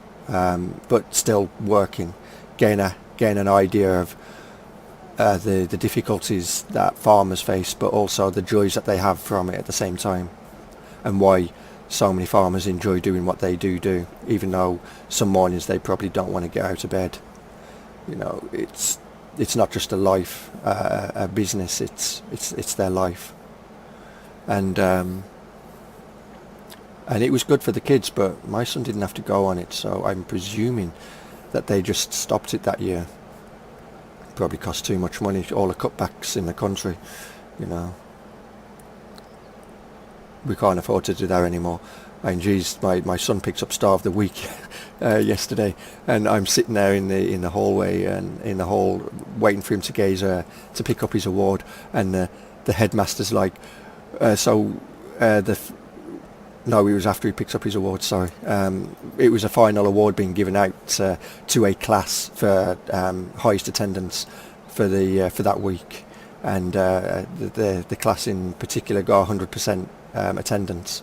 still working, gain an idea of the difficulties that farmers face, but also the joys that they have from it at the same time, and why so many farmers enjoy doing what they do, even though some mornings they probably don't want to get out of bed. It's not just a life, a business. It's their life, and it was good for the kids. But my son didn't have to go on it, so I'm presuming that they just stopped it that year. Probably cost too much money. All the cutbacks in the country, we can't afford to do that anymore. And geez, my son picked up Star of the Week yesterday, and I'm sitting there in the hallway and in the hall waiting for him to to pick up his award, and the headmaster's like, no, it was after he picked up his award. Sorry, it was a final award being given out to a class for highest attendance for that week, and the class in particular got 100% attendance,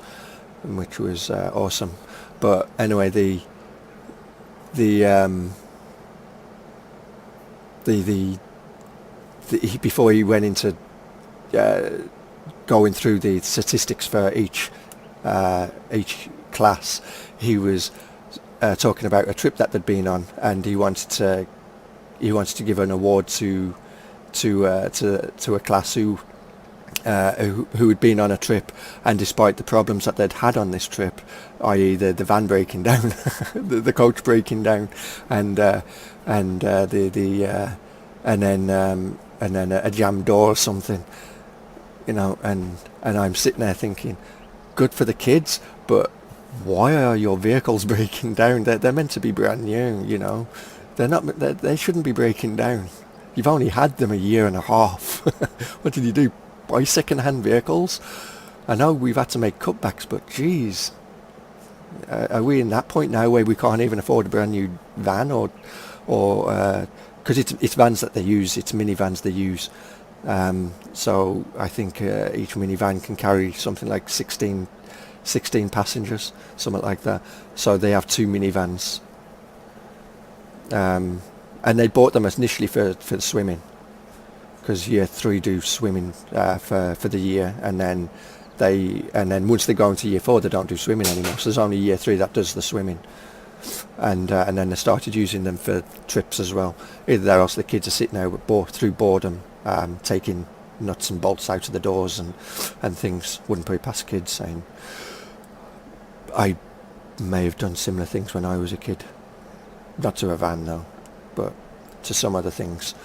which was awesome. But anyway, before he went into going through the statistics for each class, he was talking about a trip that they'd been on, and he wanted to give an award to a class who had been on a trip, and despite the problems that they'd had on this trip, i.e. the van breaking down, the coach breaking down, and then a jammed door or something, and I'm sitting there thinking, good for the kids, but why are your vehicles breaking down? They're meant to be brand new, they're not. They shouldn't be breaking down. You've only had them a year and a half. What did you do? Buy second-hand vehicles? I know we've had to make cutbacks, but geez, are we in that point now where we can't even afford a brand new van, or because it's vans that they use, it's minivans they use. So I think each minivan can carry something like 16 passengers, something like that. So they have 2 minivans, and they bought them initially for the swimming, because year 3 do swimming for the year, and then once they go into year 4 they don't do swimming anymore. So there's only year 3 that does the swimming, and then they started using them for trips as well. Either that, or else the kids are sitting there through boredom, taking nuts and bolts out of the doors and things. Wouldn't put it past kids saying, I may have done similar things when I was a kid. Not to a van though, but to some other things.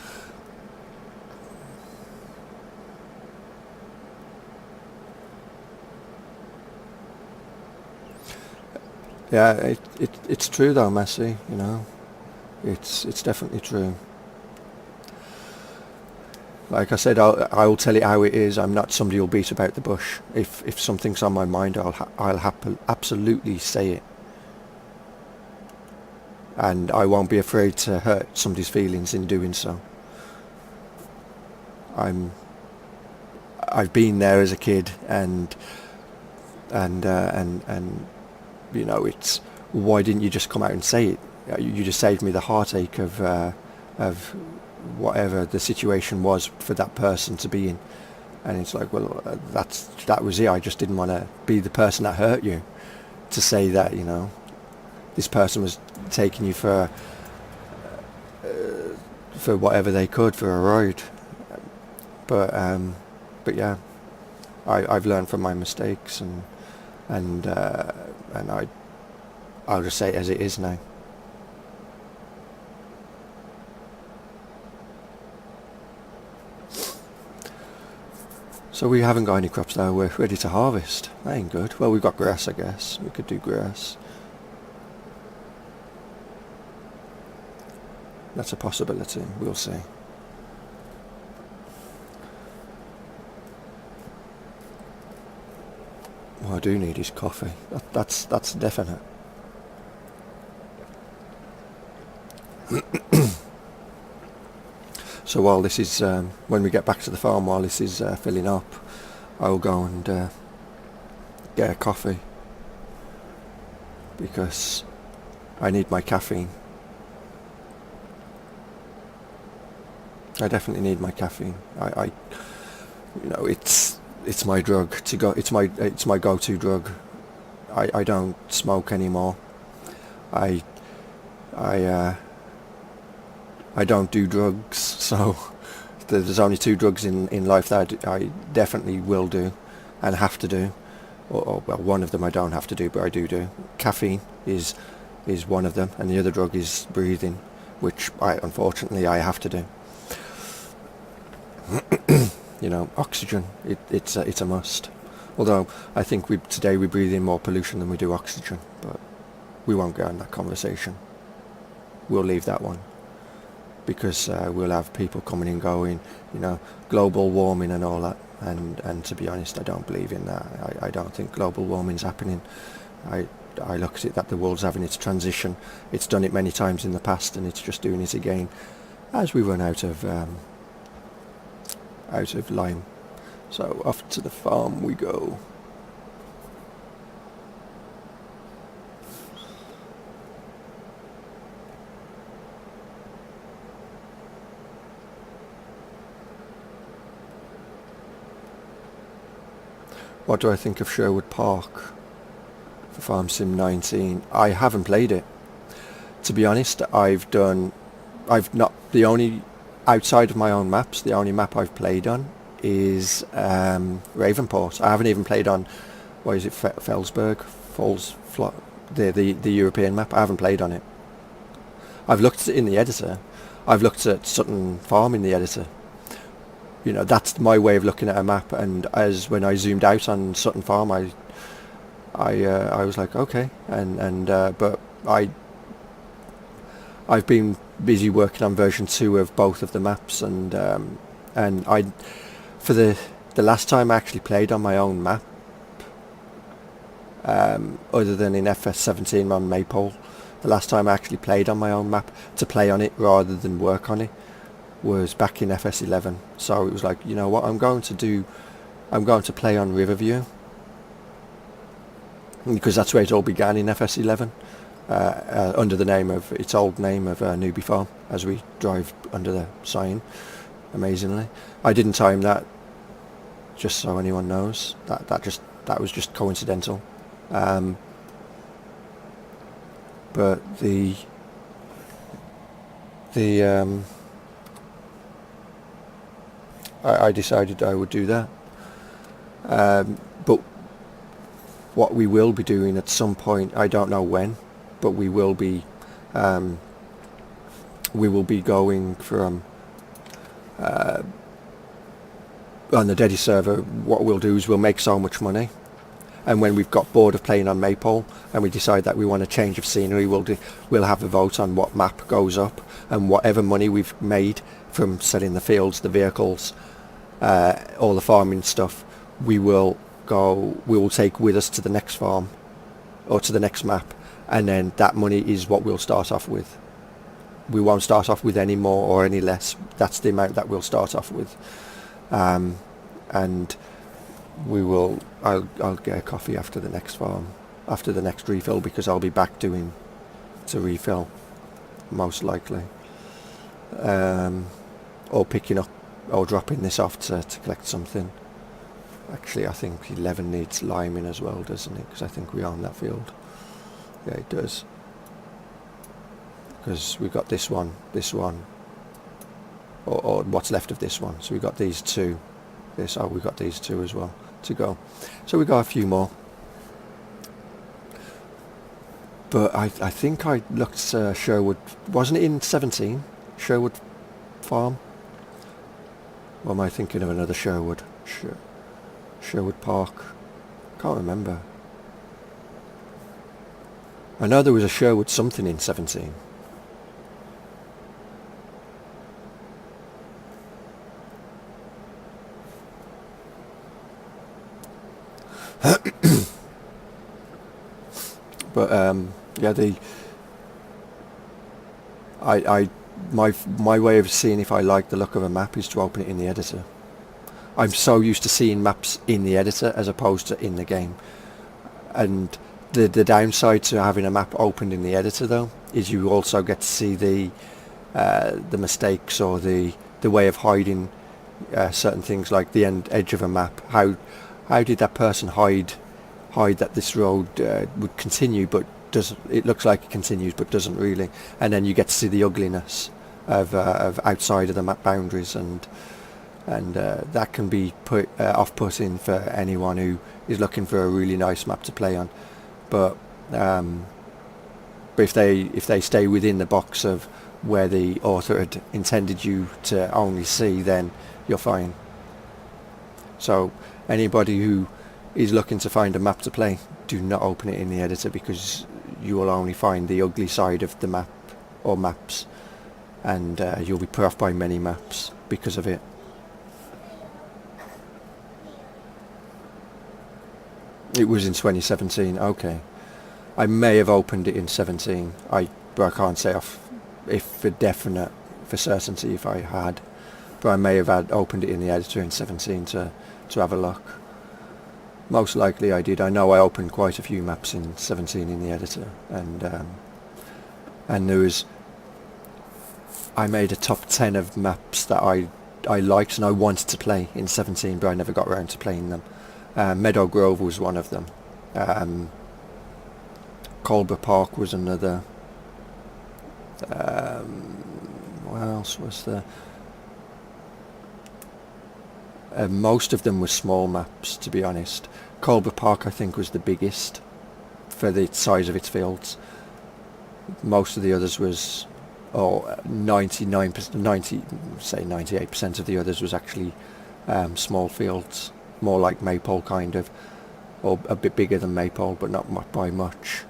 Yeah, it's true though, Messi, you know. It's definitely true. Like I said, I'll tell it how it is. I'm not somebody who'll beat about the bush. If something's on my mind, I'll absolutely say it, and I won't be afraid to hurt somebody's feelings in doing so. I'm I've been there as a kid, and you know, it's, why didn't you just come out and say it? You just saved me the heartache of whatever the situation was for that person to be in. And it's like, well, that was it. I just didn't want to be the person that hurt you, to say that, you know, this person was taking you for whatever they could, for a ride. But yeah, I've learned from my mistakes, and I'll just say it as it is now. So we haven't got any crops now. We're ready to harvest. That ain't good. Well, we've got grass, I guess. We could do grass. That's a possibility. We'll see. What I do need is coffee. That's definite. So while this is, when we get back to the farm, while this is filling up, I'll go and get a coffee, because I need my caffeine. I definitely need my caffeine. You know, it's my drug to go. It's my go-to drug. I don't smoke anymore. I don't do drugs, so there's only two drugs in life that I definitely will do and have to do. Or well, one of them I don't have to do, but I do. Caffeine is one of them, and the other drug is breathing, which unfortunately I have to do. You know, oxygen, it's a must. Although I think today we breathe in more pollution than we do oxygen, but we won't go on that conversation. We'll leave that one, because we'll have people coming and going, you know, global warming and all that. And to be honest, I don't believe in that. I don't think global warming's happening. I look at it that the world's having its transition. It's done it many times in the past, and it's just doing it again as we run out of lime. So off to the farm we go. What do I think of Sherwood Park for Farm Sim 19? I haven't played it. To be honest, I've not, the only, outside of my own maps, the only map I've played on is Ravenport. I haven't even played on, what is it, Felsberg? The European map. I haven't played on it. I've looked at it in the editor. I've looked at Sutton Farm in the editor. You know, that's my way of looking at a map, and as when I zoomed out on Sutton Farm, I was like, okay, but I've been busy working on version 2 of both of the maps, and I, for the last time I actually played on my own map, other than in FS17 on Maypole, the last time I actually played on my own map to play on it rather than work on it was back in FS11. So it was like, you know what, I'm going to play on Riverview, because that's where it all began in FS11, under the name of its old name of Newbie Farm, as we drive under the sign. Amazingly, I didn't time that, just so anyone knows. That was just coincidental. But I decided I would do that. But what we will be doing at some point, I don't know when, but we will be going from on the Deddy server. What we'll do is we'll make so much money, and when we've got bored of playing on Maypole and we decide that we want a change of scenery, we'll have a vote on what map goes up, and whatever money we've made from selling the fields, the vehicles, all the farming stuff, we will take with us to the next farm or to the next map, and then that money is what we'll start off with. We won't start off with any more or any less. That's the amount that we'll start off with. And I'll get a coffee after the next farm, after the next refill, because I'll be back to refill, most likely. Or picking up or dropping this off to collect something. Actually, I think 11 needs liming as well, doesn't it? Because I think we own that field. Yeah, it does. Because we've got this one, or what's left of this one. So we've got these two. We've got these two as well to go. So we got a few more. But I think I looked Sherwood, wasn't it in 17? Sherwood Farm? Or am I thinking of another Sherwood? Sherwood Park? Can't remember. I know there was a Sherwood something in 17. But yeah, my way of seeing if I like the look of a map is to open it in the editor. I'm so used to seeing maps in the editor as opposed to in the game. And the downside to having a map opened in the editor, though, is you also get to see the mistakes or the way of hiding certain things, like the edge of a map. How did that person hide that this road would continue, but it looks like it continues but doesn't really, and then you get to see the ugliness of outside of the map boundaries, and that can be off-putting for anyone who is looking for a really nice map to play on. But if they stay within the box of where the author had intended you to only see, then you're fine. So anybody who is looking to find a map to play, do not open it in the editor, because you will only find the ugly side of the map or maps, and you'll be put off by many maps because of it. It was in 2017. Okay, I may have opened it in 17. But I can't say if for definite, for certainty, if I had. But I may have opened it in the editor in 17 to have a look. Most likely I did. I know I opened quite a few maps in 17 in the editor, and there was. I made a top 10 of maps that I liked and I wanted to play in 17, but I never got around to playing them. Meadow Grove was one of them. Colbert Park was another. What else was there? Most of them were small maps, to be honest. Colbert Park, I think, was the biggest for the size of its fields. Most of the others was, 98% of the others was actually small fields, more like Maypole kind of, or a bit bigger than Maypole, but not by much.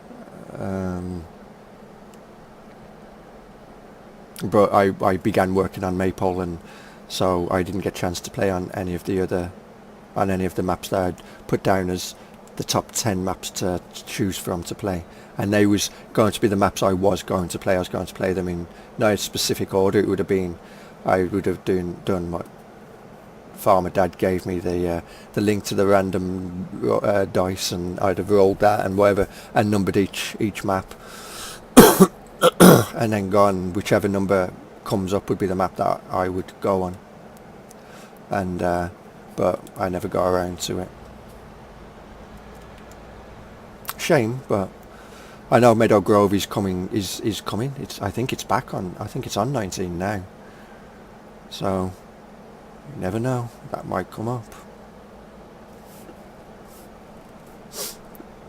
But I began working on Maypole, and so I didn't get a chance to play on any of the maps that I'd put down as the top 10 maps to choose from to play. And they was going to be the maps I was going to play. I was going to play them in no specific order. It would have been, I would have done what Farmer Dad gave me, the link to the random dice, and I'd have rolled that and whatever, and numbered each map, and then gone, whichever number comes up would be the map that I would go on. And but I never got around to it. Shame, but I know Meadow Grove is coming. Is coming. I think it's back on. I think it's on 19 now. So you never know. That might come up.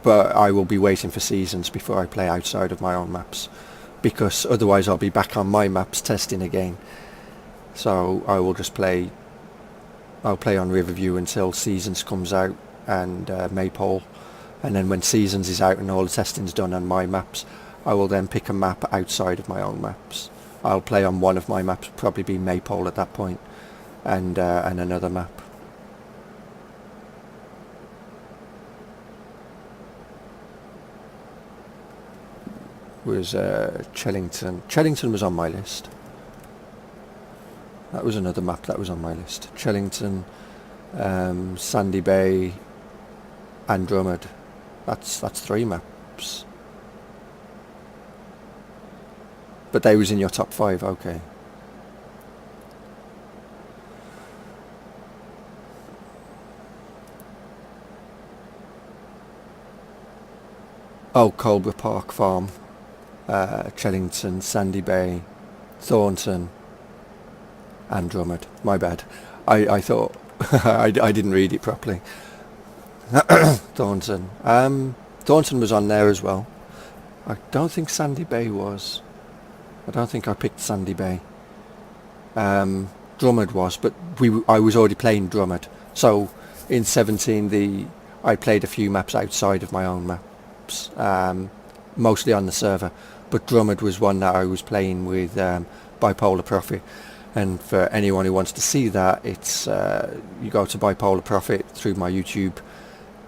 but I will be waiting for seasons before I play outside of my own maps, because otherwise I'll be back on my maps testing again. So I will just play. I'll play on Riverview until Seasons comes out, and Maypole, and then when Seasons is out and all the testing's done on my maps, I will then pick a map outside of my own maps. I'll play on one of my maps, probably be Maypole at that point, and another map. Was Chellington. Chellington was on my list. That was another map that was on my list. Chellington, Sandy Bay, and Drummond. That's 3 maps. But they was in your top 5, okay. Oh, Colborough Park Farm, Chellington, Sandy Bay, Thornton, and Drummond. My bad. I thought I didn't read it properly. Thornton. Thornton was on there as well. I don't think Sandy Bay was. I don't think I picked Sandy Bay. Drummond was, but I was already playing Drummond. So in 17, I played a few maps outside of my own maps, mostly on the server. But Drummond was one that I was playing with Bipolar Prophet. And for anyone who wants to see that, it's you go to Bipolar Prophet through my YouTube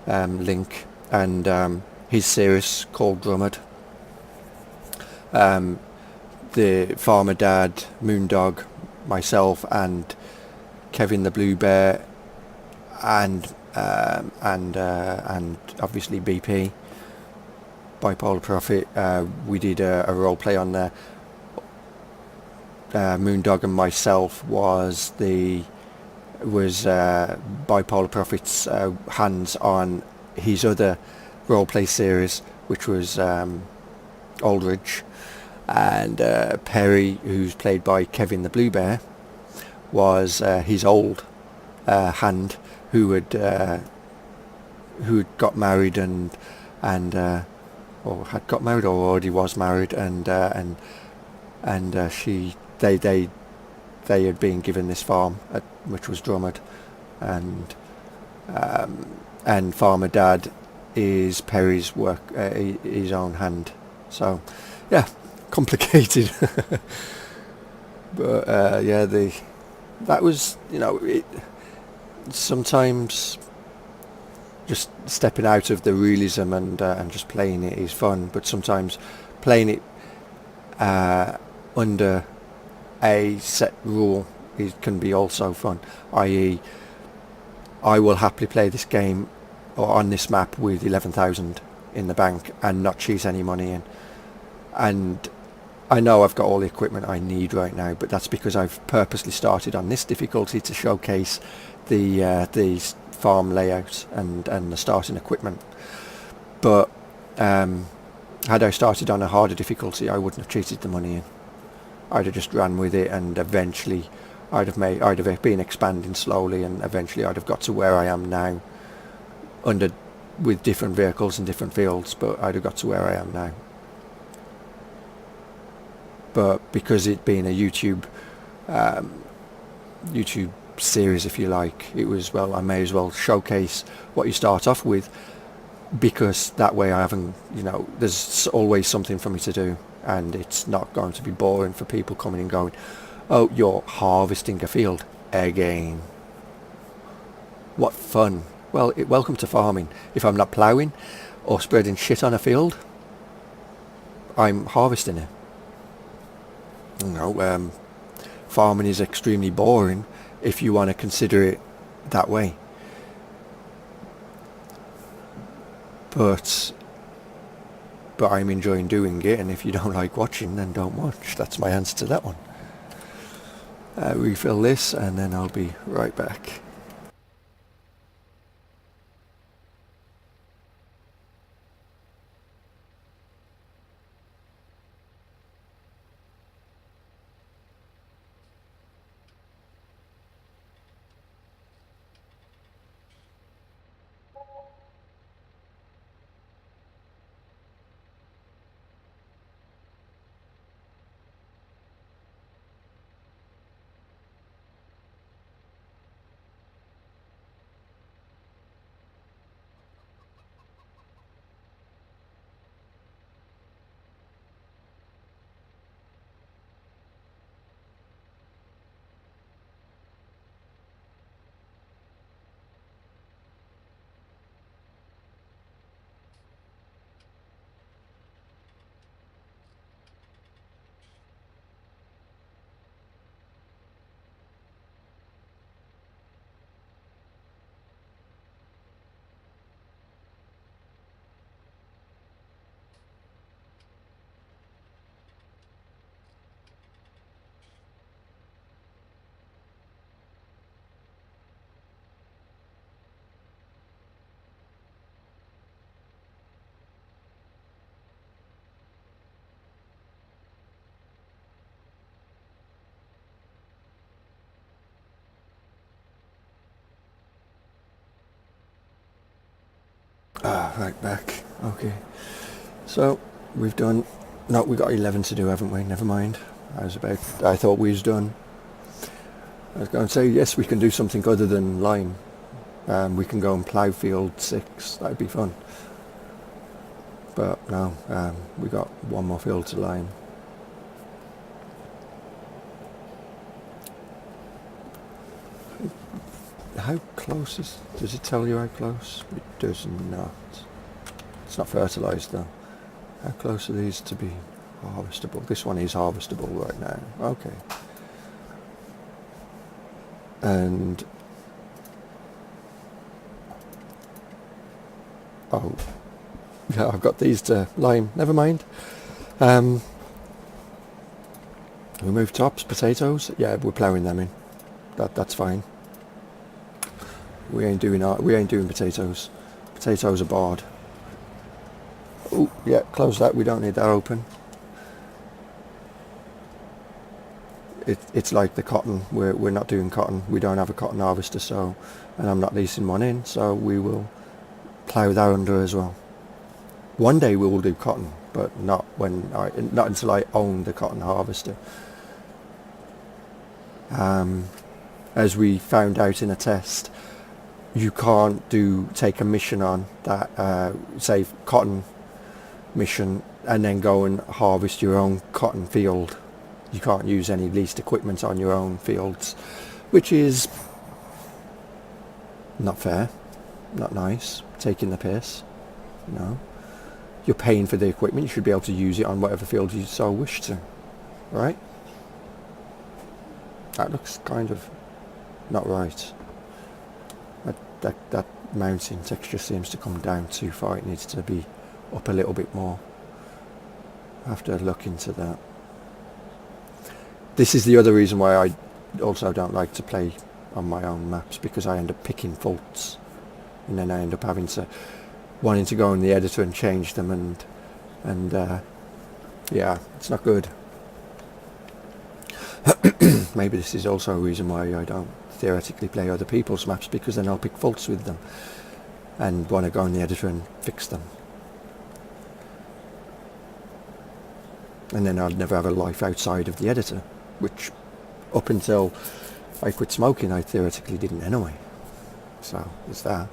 link, and his series called Drummond. The Farmer Dad, Moondog, myself, and Kevin the Blue Bear, and obviously BP, Bipolar Prophet. We did a role play on there. Moondog and myself was Bipolar Prophet's hands on his other roleplay series, which was Aldridge, and Perry, who's played by Kevin the Blue Bear, was his old hand, who had got married or had got married or already was married, and they had been given this farm, which was Drummond, and Farmer Dad is Perry's work, his own hand. So yeah, complicated. But that was, sometimes just stepping out of the realism and just playing it is fun, but sometimes playing it under a set rule can be also fun, i.e. I will happily play this game or on this map with 11,000 in the bank and not cheat any money in, and I know I've got all the equipment I need right now, but that's because I've purposely started on this difficulty to showcase the farm layout and the starting equipment. But had I started on a harder difficulty, I wouldn't have cheated the money in. I'd have just ran with it, and eventually I'd have been expanding slowly, and eventually I'd have got to where I am now, with different vehicles and different fields, but I'd have got to where I am now. But because it being a YouTube series, if you like, it was, well, I may as well showcase what you start off with, because that way I haven't, there's always something for me to do, and it's not going to be boring for people coming and going, oh, you're harvesting a field again. What fun. Well, welcome to farming. If I'm not ploughing or spreading shit on a field, I'm harvesting it. Farming is extremely boring if you want to consider it that way. But I'm enjoying doing it, and if you don't like watching, then don't watch. That's my answer to that one. Refill this, and then I'll be right back. Right back. Okay. So we've done. No, we got 11 to do, haven't we? Never mind. I thought we was done. I was going to say yes, we can do something other than lime. We can go and plough field 6. That'd be fun. But no, we got one more field to lime. How close is? Does it tell you how close? It does not. It's not fertilised though. How close are these to be harvestable? This one is harvestable right now. Okay. And oh, yeah, I've got these to lime. Never mind. Remove tops, potatoes. Yeah, we're ploughing them in. That's fine. We ain't doing potatoes. Potatoes are barred. Oh, yeah, close that. We don't need that open. It's like the cotton. We're not doing cotton. We don't have a cotton harvester, so, and I'm not leasing one in, so we will plough that under as well. One day we will do cotton, but not until I own the cotton harvester. As we found out in a test, you can't take a mission on that, say cotton mission, and then go and harvest your own cotton field. You can't use any leased equipment on your own fields, which is not fair, not nice, taking the piss. No, you're paying for the equipment, you should be able to use it on whatever field you so wish to, right? That looks kind of not right. That mountain texture seems to come down too far. It needs to be up a little bit more. I have to look into that. This is the other reason why I also don't like to play on my own maps, because I end up picking faults, and then I end up wanting to go in the editor and change them, and yeah, it's not good. Maybe this is also a reason why I don't theoretically play other people's maps, because then I'll pick faults with them and want to go in the editor and fix them, and then I'll never have a life outside of the editor, which up until I quit smoking I theoretically didn't anyway. So there's that.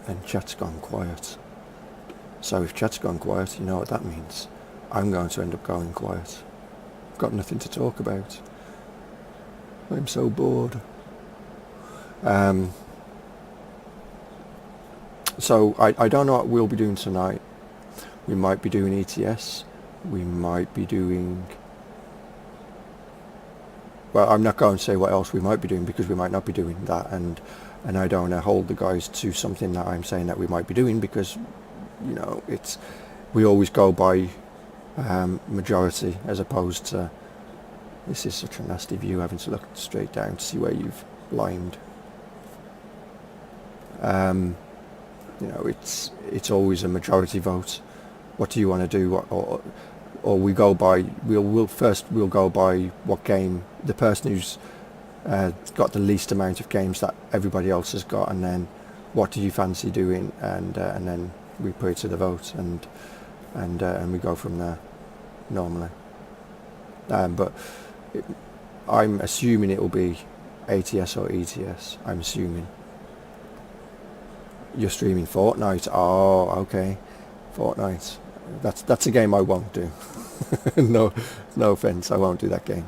And chat's gone quiet. So if chat's gone quiet, you know what that means. I'm going to end up going quiet. I've got nothing to talk about. I'm so bored. So I don't know what we'll be doing tonight. We might be doing ETS. We might be doing... Well, I'm not going to say what else we might be doing, because we might not be doing that, and I don't want to hold the guys to something that I'm saying that we might be doing, because, you know, we always go by majority as opposed to... This is such a nasty view, having to look straight down to see where you've limed. You know, it's always a majority vote. What do you want to do? Or we go by... We'll go by what game the person who's got the least amount of games that everybody else has got, and then what do you fancy doing, and then we put it to the vote, and we go from there normally. But I'm assuming it will be ATS or ETS. I'm assuming. You're streaming Fortnite. Oh, okay, Fortnite. That's a game I won't do. No offense, I won't do that game.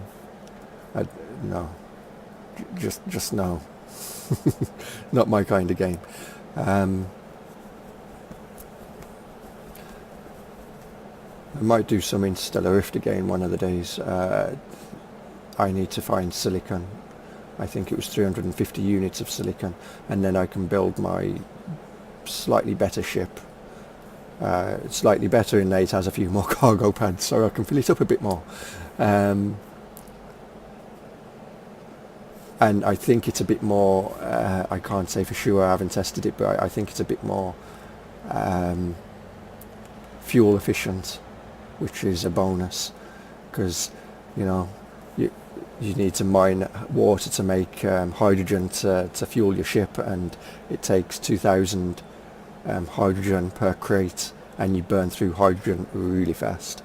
No. Just no. Not my kind of game. I might do some Interstellar Rift again one of the days. I need to find silicon. I think it was 350 units of silicon, and then I can build my slightly better ship. Slightly better in that it has a few more cargo pads, so I can fill it up a bit more. and I think it's a bit more, I can't say for sure, I haven't tested it, but I think it's a bit more fuel efficient, which is a bonus, because you know you need to mine water to make hydrogen to fuel your ship, and it takes 2,000 hydrogen per crate, and you burn through hydrogen really fast.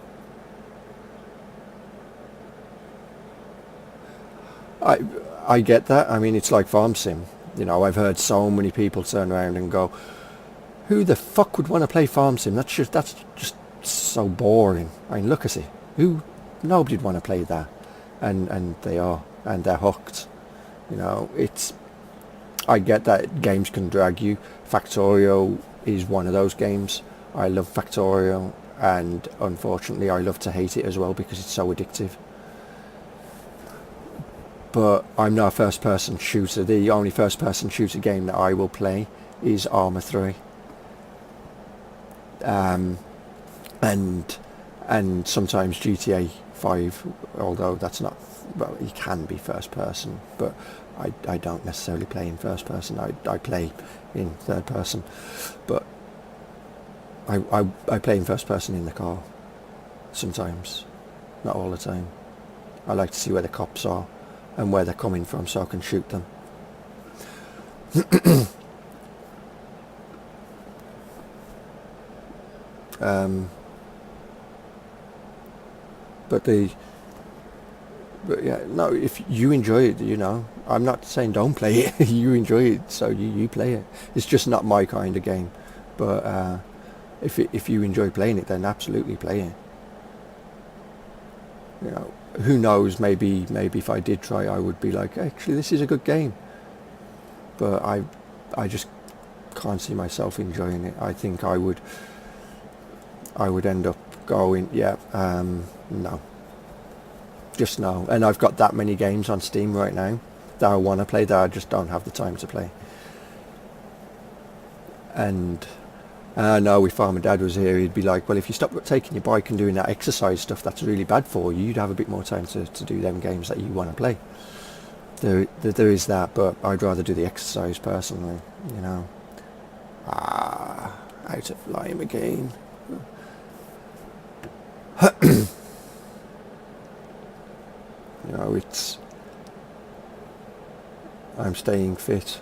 I get that. I mean, it's like farm sim. You know, I've heard so many people turn around and go, "Who the fuck would want to play farm sim? That's just so boring." I mean, look at it. Nobody'd want to play that, and they are, and they're hooked. You know, I get that games can drag you. Factorio is one of those games. I love Factorio, and unfortunately, I love to hate it as well because it's so addictive. But I'm not a first-person shooter. The only first-person shooter game that I will play is Arma 3. And sometimes GTA 5, although that's not, well, it can be first-person, but I don't necessarily play in first-person. I play in third-person, but I play in first-person in the car sometimes, not all the time. I like to see where the cops are and where they're coming from so I can shoot them. But yeah, no, if you enjoy it, you know, I'm not saying don't play it. You enjoy it, so you play it. It's just not my kind of game. But if you enjoy playing it, then absolutely play it. You know, who knows? Maybe if I did try, I would be like, actually, this is a good game. But I just can't see myself enjoying it. I think I would end up going, yeah, no, just no. And I've got that many games on Steam right now that I want to play that I just don't have the time to play. And I know if my dad was here, he'd be like, well, if you stop taking your bike and doing that exercise stuff that's really bad for you, you'd have a bit more time to do them games that you want to play. There is that, but I'd rather do the exercise personally, you know. Out of lime again. You know, I'm staying fit,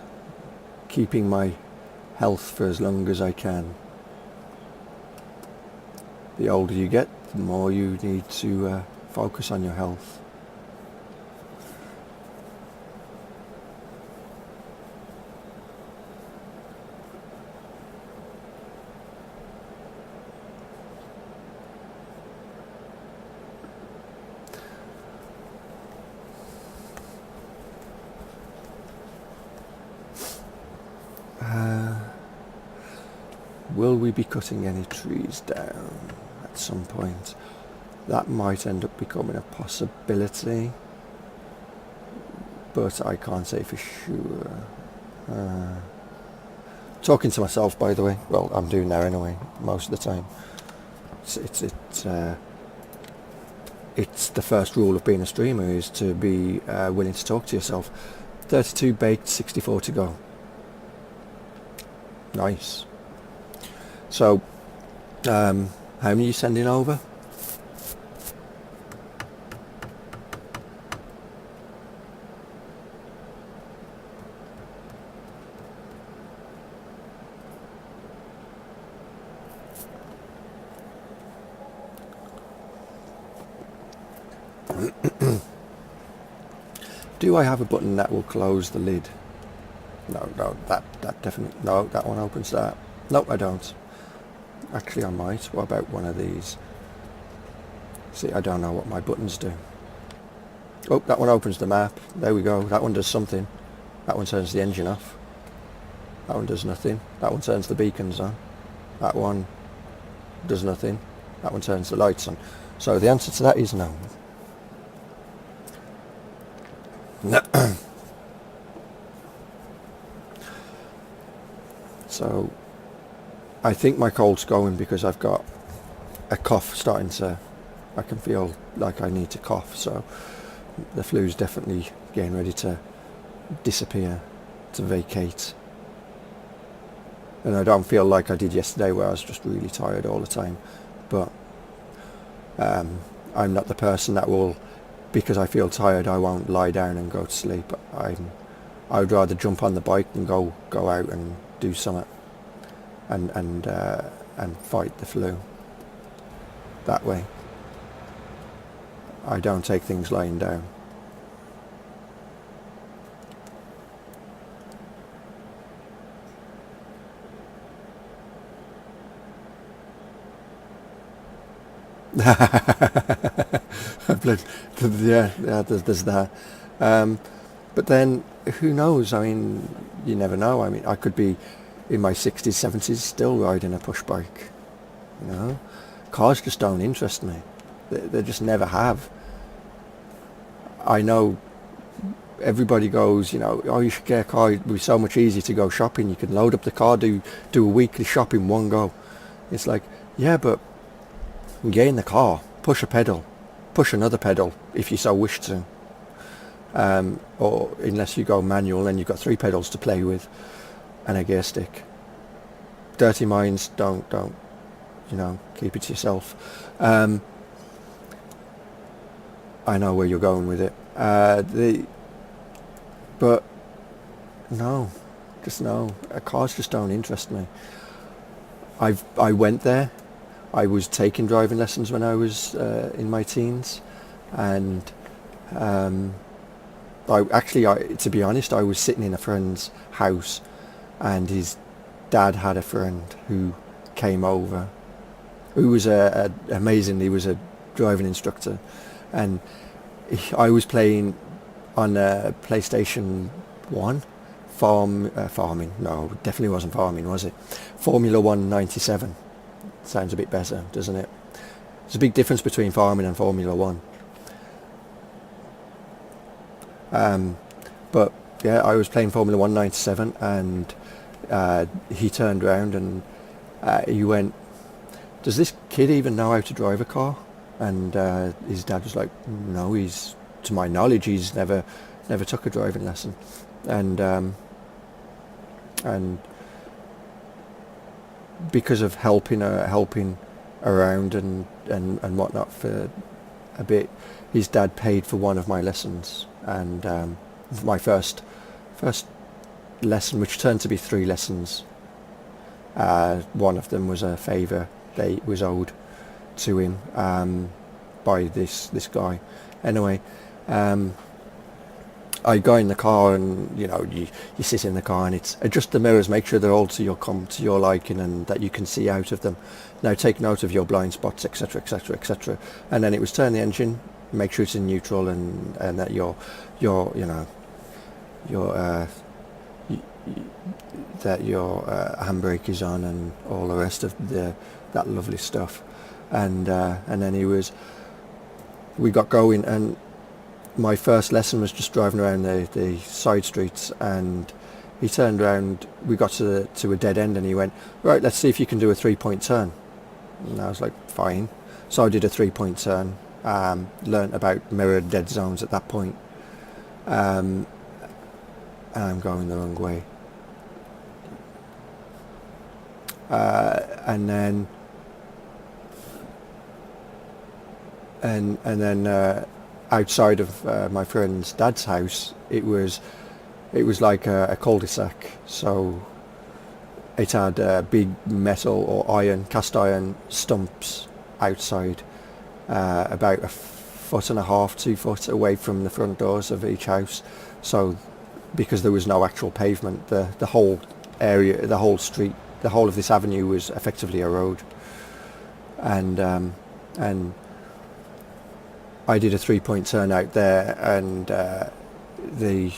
keeping my health for as long as I can. The older you get, the more you need to focus on your health. Will we be cutting any trees down at some point? That might end up becoming a possibility, but I can't say for sure. Talking to myself, by the way. Well, I'm doing that anyway, most of the time. It's the first rule of being a streamer, is to be willing to talk to yourself. 32 baked, 64 to go. Nice. So, how many are you sending over? Do I have a button that will close the lid? No, that definitely, no, that one opens that. Nope, I don't. Actually, I might. What about one of these? See, I don't know what my buttons do. Oh, that one opens the map. There we go. That one does something. That one turns the engine off. That one does nothing. That one turns the beacons on. That one does nothing. That one turns the lights on. So the answer to that is no. So I think my cold's going because I've got a cough starting to, I can feel like I need to cough, so the flu's definitely getting ready to disappear, to vacate. And I don't feel like I did yesterday, where I was just really tired all the time. But I'm not the person that will, because I feel tired, I won't lie down and go to sleep. I would rather jump on the bike and go out and do something, and fight the flu that way. I don't take things lying down. Yeah, there's that. But then, who knows? I mean, you never know. I mean, I could be in my 60s, 70s still riding a push bike. You know, cars just don't interest me. They just never have. I know everybody goes, you know, oh, you should get a car. It'd be so much easier to go shopping. You can load up the car, do a weekly shop in one go. It's like, yeah, but get in the car, push a pedal, push another pedal if you so wish to. Or unless you go manual, then you've got 3 pedals to play with and a gear stick. Dirty minds, don't, you know, keep it to yourself. I know where you're going with it. But no, just no. Cars just don't interest me. I went there. I was taking driving lessons when I was in my teens, and to be honest, I was sitting in a friend's house, and his dad had a friend who came over, who was amazingly was a driving instructor, and I was playing on a PlayStation 1 farming. No, definitely wasn't farming, was it? Formula 1 97. Sounds a bit better, doesn't it? There's a big difference between farming and Formula 1. But yeah, I was playing Formula 1 97, and he turned around and he went, "Does this kid even know how to drive a car?" And his dad was like, "No, to my knowledge, he's never took a driving lesson." And because of helping around and whatnot for a bit, his dad paid for one of my lessons, and my first lesson, which turned to be 3 lessons. One of them was a favour that was owed to him by this guy. Anyway, I go in the car, and you know, you sit in the car, and it's adjust the mirrors, make sure they're all to your liking, and that you can see out of them. Now take note of your blind spots, etc., etc., etc. And then it was turn the engine, make sure it's in neutral, and that your handbrake is on, and all the rest of that lovely stuff. And then we got going, and my first lesson was just driving around the side streets, and he turned around, we got to a dead end, and he went, "Right, let's see if you can do a 3-point turn." And I was like, fine. So I did a 3-point turn, learnt about mirror dead zones at that point, and I'm going the wrong way. And then outside of my friend's dad's house, it was like a cul-de-sac, so it had big metal or cast iron stumps outside, about 1.5 to 2 foot away from the front doors of each house. So because there was no actual pavement, the whole area, the whole street, the whole of this avenue was effectively a road. And I did a 3-point turn out there, and the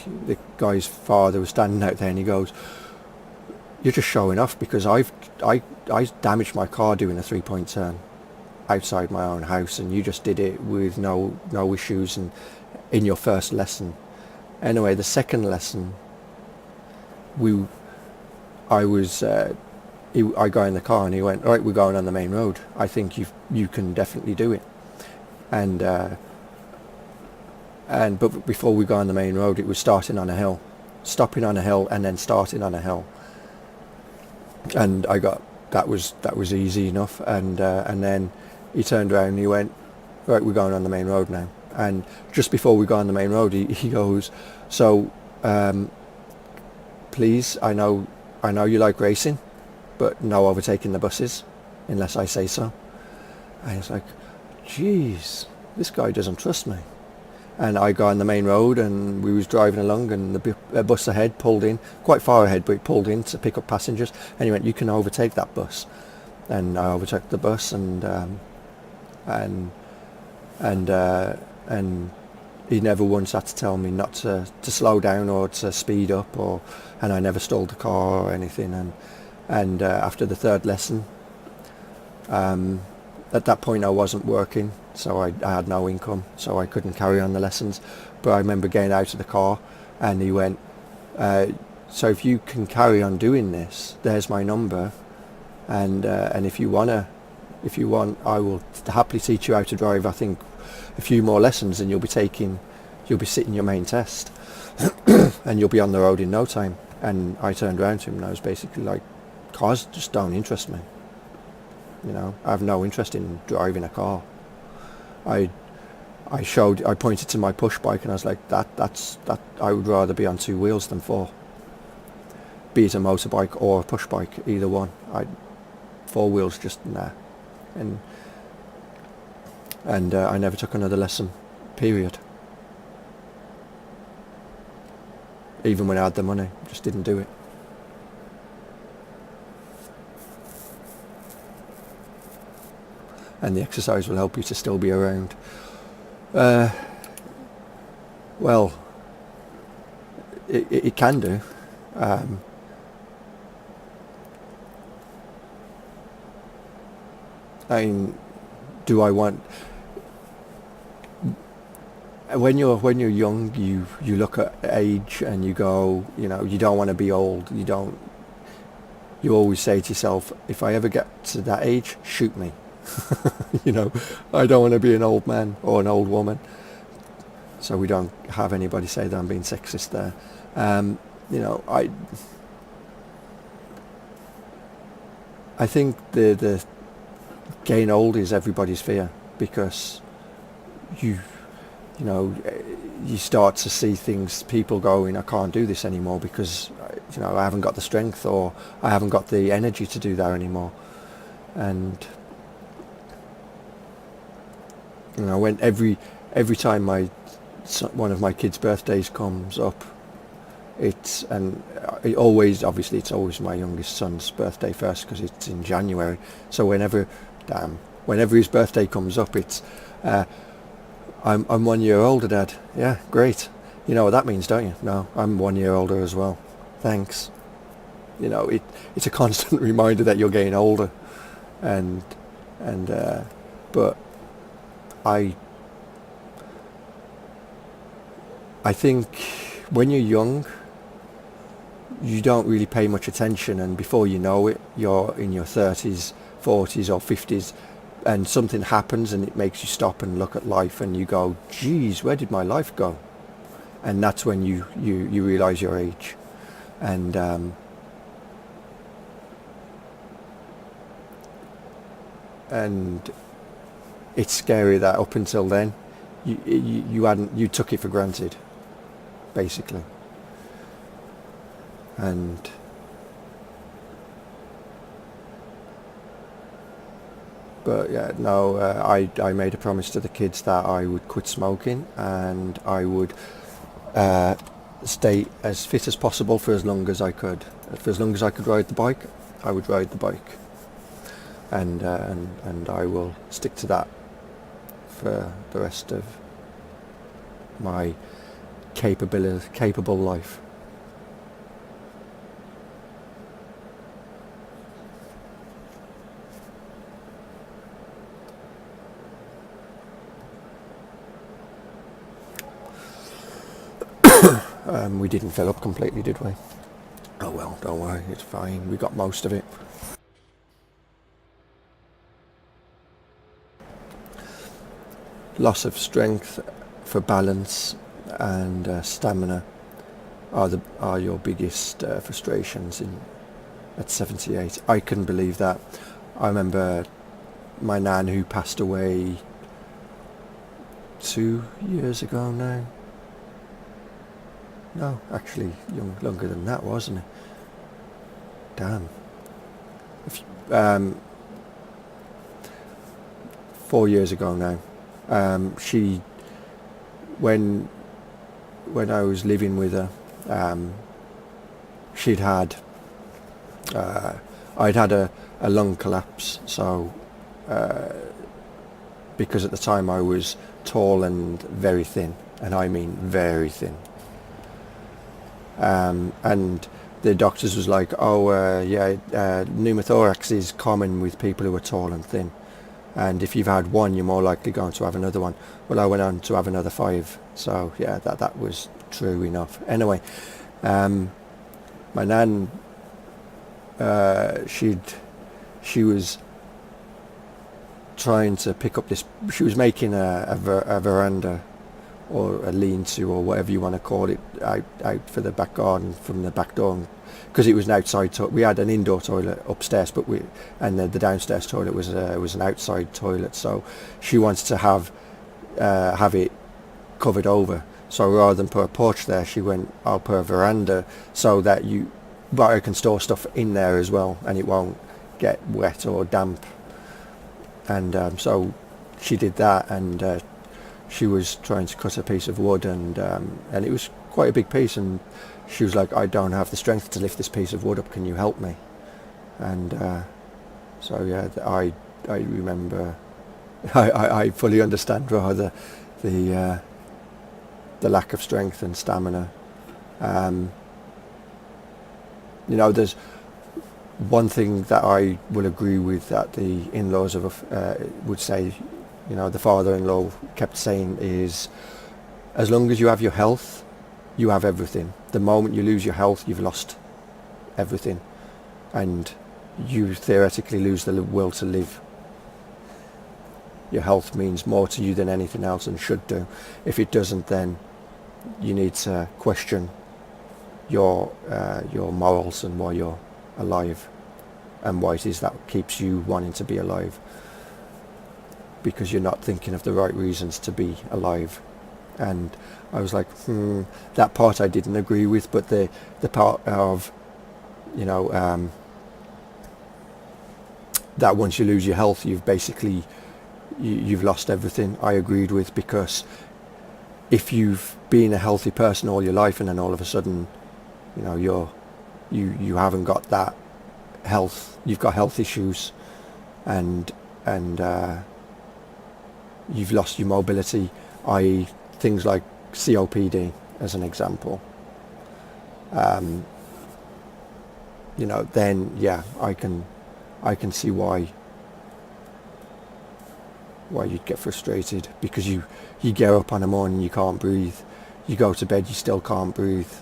guy's father was standing out there, and he goes, "You're just showing off, because I damaged my car doing a 3-point turn outside my own house, and you just did it with no issues and in your first lesson." Anyway, the second lesson, I got in the car, and he went, "All right, we're going on the main road. I think you can definitely do it." But before we got on the main road, it was starting on a hill, stopping on a hill and then starting on a hill, and I got that was easy enough. And then he turned around and he went, right, we're going on the main road now. And just before we go on the main road, he goes, so please, I know you like racing, but no overtaking the buses unless I say so. And I was like, geez, this guy doesn't trust me. And I got on the main road and we was driving along, and the bus ahead pulled in, quite far ahead, but it pulled in to pick up passengers. And he went, you can overtake that bus. And I overtook the bus, and he never once had to tell me not to slow down or to speed up, and I never stalled the car or anything. And after the third lesson, at that point I wasn't working, so I had no income, so I couldn't carry on the lessons. But I remember getting out of the car, and he went, so if you can carry on doing this, there's my number, and if you want, I will happily teach you how to drive. I think a few more lessons and you'll be sitting your main test and you'll be on the road in no time. And I turned around to him and I was basically like, cars just don't interest me. I have no interest in driving a car. I pointed to my push bike and I was like, that I would rather be on 2 wheels than 4. Be it a motorbike or a push bike, either one. 4 wheels, just nah. And I never took another lesson, period. Even when I had the money, just didn't do it. And the exercise will help you to still be around. Well, it can do. I mean, do I want? When you're young, you look at age and you go, you don't want to be old. You always say to yourself, if I ever get to that age, shoot me. I don't want to be an old man or an old woman. So we don't have anybody say that I'm being sexist there. I think the getting old is everybody's fear, because you start to see things, people going, I can't do this anymore because I haven't got the strength, or I haven't got the energy to do that anymore. And when every time one of my kids' birthdays comes up, it's always my youngest son's birthday first, because it's in January. So whenever his birthday comes up, it's I'm 1 year older, Dad. Yeah, great. You know what that means, don't you? No, I'm 1 year older as well. Thanks. It's a constant reminder that you're getting older, but I think when you're young, you don't really pay much attention, and before you know it, you're in your 30s, 40s or 50s, and something happens and it makes you stop and look at life and you go, geez, where did my life go? And that's when you realise your age. And it's scary that up until then you took it for granted, basically. But yeah, no, I made a promise to the kids that I would quit smoking, and I would stay as fit as possible for as long as I could. For as long as I could ride the bike, I would ride the bike, and I will stick to that for the rest of my capable life. We didn't fill up completely, did we? Oh well, don't worry, it's fine. We got most of it. Loss of strength for balance and stamina are your biggest frustrations at 78. I couldn't believe that. I remember my nan, who passed away 2 years ago now. No, actually, longer than that, wasn't it? Damn. If, 4 years ago now. She, when I was living with her, she'd had, I'd had a lung collapse. So, because at the time I was tall and very thin, and I mean very thin. And the doctors was like, pneumothorax is common with people who are tall and thin, and if you've had one, you're more likely going to have another one. Well, I went on to have another 5, so yeah, that was true enough. Anyway, my nan, she was trying to pick up this. She was making a veranda, or a lean-to, or whatever you want to call it, out for the back garden from the back door, because it was an outside we had an indoor toilet upstairs, but the downstairs toilet was an outside toilet, so she wanted to have it covered over. So rather than put a porch there, she went, I'll put a veranda so that I can store stuff in there as well, and it won't get wet or damp. And so she did that, and she was trying to cut a piece of wood, and it was quite a big piece, and she was like, I don't have the strength to lift this piece of wood up, can you help me? And so yeah, I remember, I fully understand rather the lack of strength and stamina. There's one thing that I will agree with, that the in-laws would say, the father-in-law kept saying, is as long as you have your health, you have everything. The moment you lose your health, you've lost everything, and you theoretically lose the will to live. Your health means more to you than anything else, and should do. If it doesn't, then you need to question your morals and why you're alive, and why it is that keeps you wanting to be alive, because you're not thinking of the right reasons to be alive. And I was like, that part I didn't agree with, but the part of, that once you lose your health, you've basically you've lost everything, I agreed with, because if you've been a healthy person all your life, and then all of a sudden, you haven't got that health, you've got health issues, and you've lost your mobility, i.e. things like COPD as an example, then yeah, I can see why you'd get frustrated, because you get up on a morning, you can't breathe, you go to bed, you still can't breathe,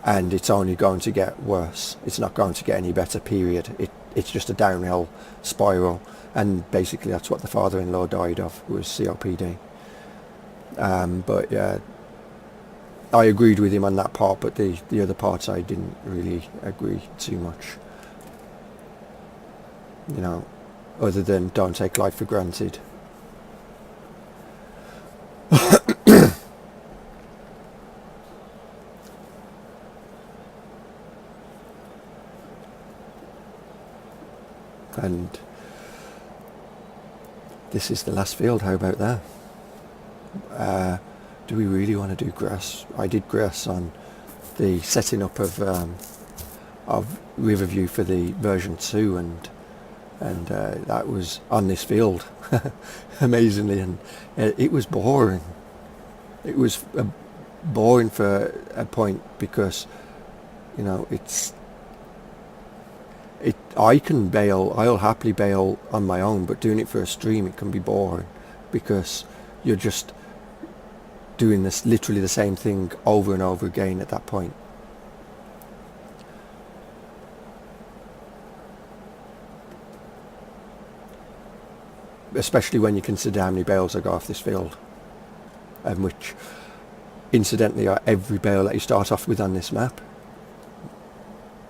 and it's only going to get worse. It's not going to get any better, period. It's just a downhill spiral, and basically that's what the father-in-law died of, was COPD. But yeah, I agreed with him on that part, but the other parts I didn't really agree too much. Other than don't take life for granted. And this is the last field, how about that? Do we really want to do grass? I did grass on the setting up of Riverview for the version 2, and that was on this field, amazingly, and it was boring. It was boring for a point, because I'll happily bail on my own, but doing it for a stream, it can be boring, because you're just doing this literally the same thing over and over again at that point. Especially when you consider how many bales I got off this field, which incidentally, are every bale that you start off with on this map,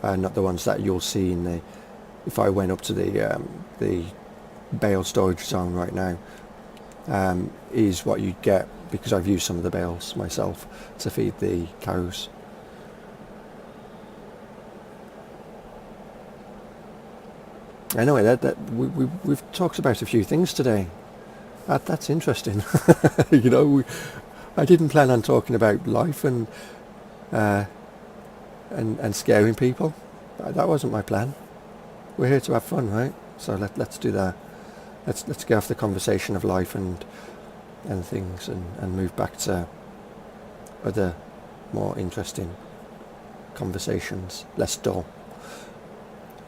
not the ones that you'll see in the. If I went up to the bale storage zone right now, is what you'd get, because I've used some of the bales myself to feed the cows. Anyway, we've talked about a few things today. That's interesting. You know, I didn't plan on talking about life and scaring people. That wasn't my plan. We're here to have fun, right? So let's do that. Let's get off the conversation of life and things and move back to other more interesting conversations, less dull.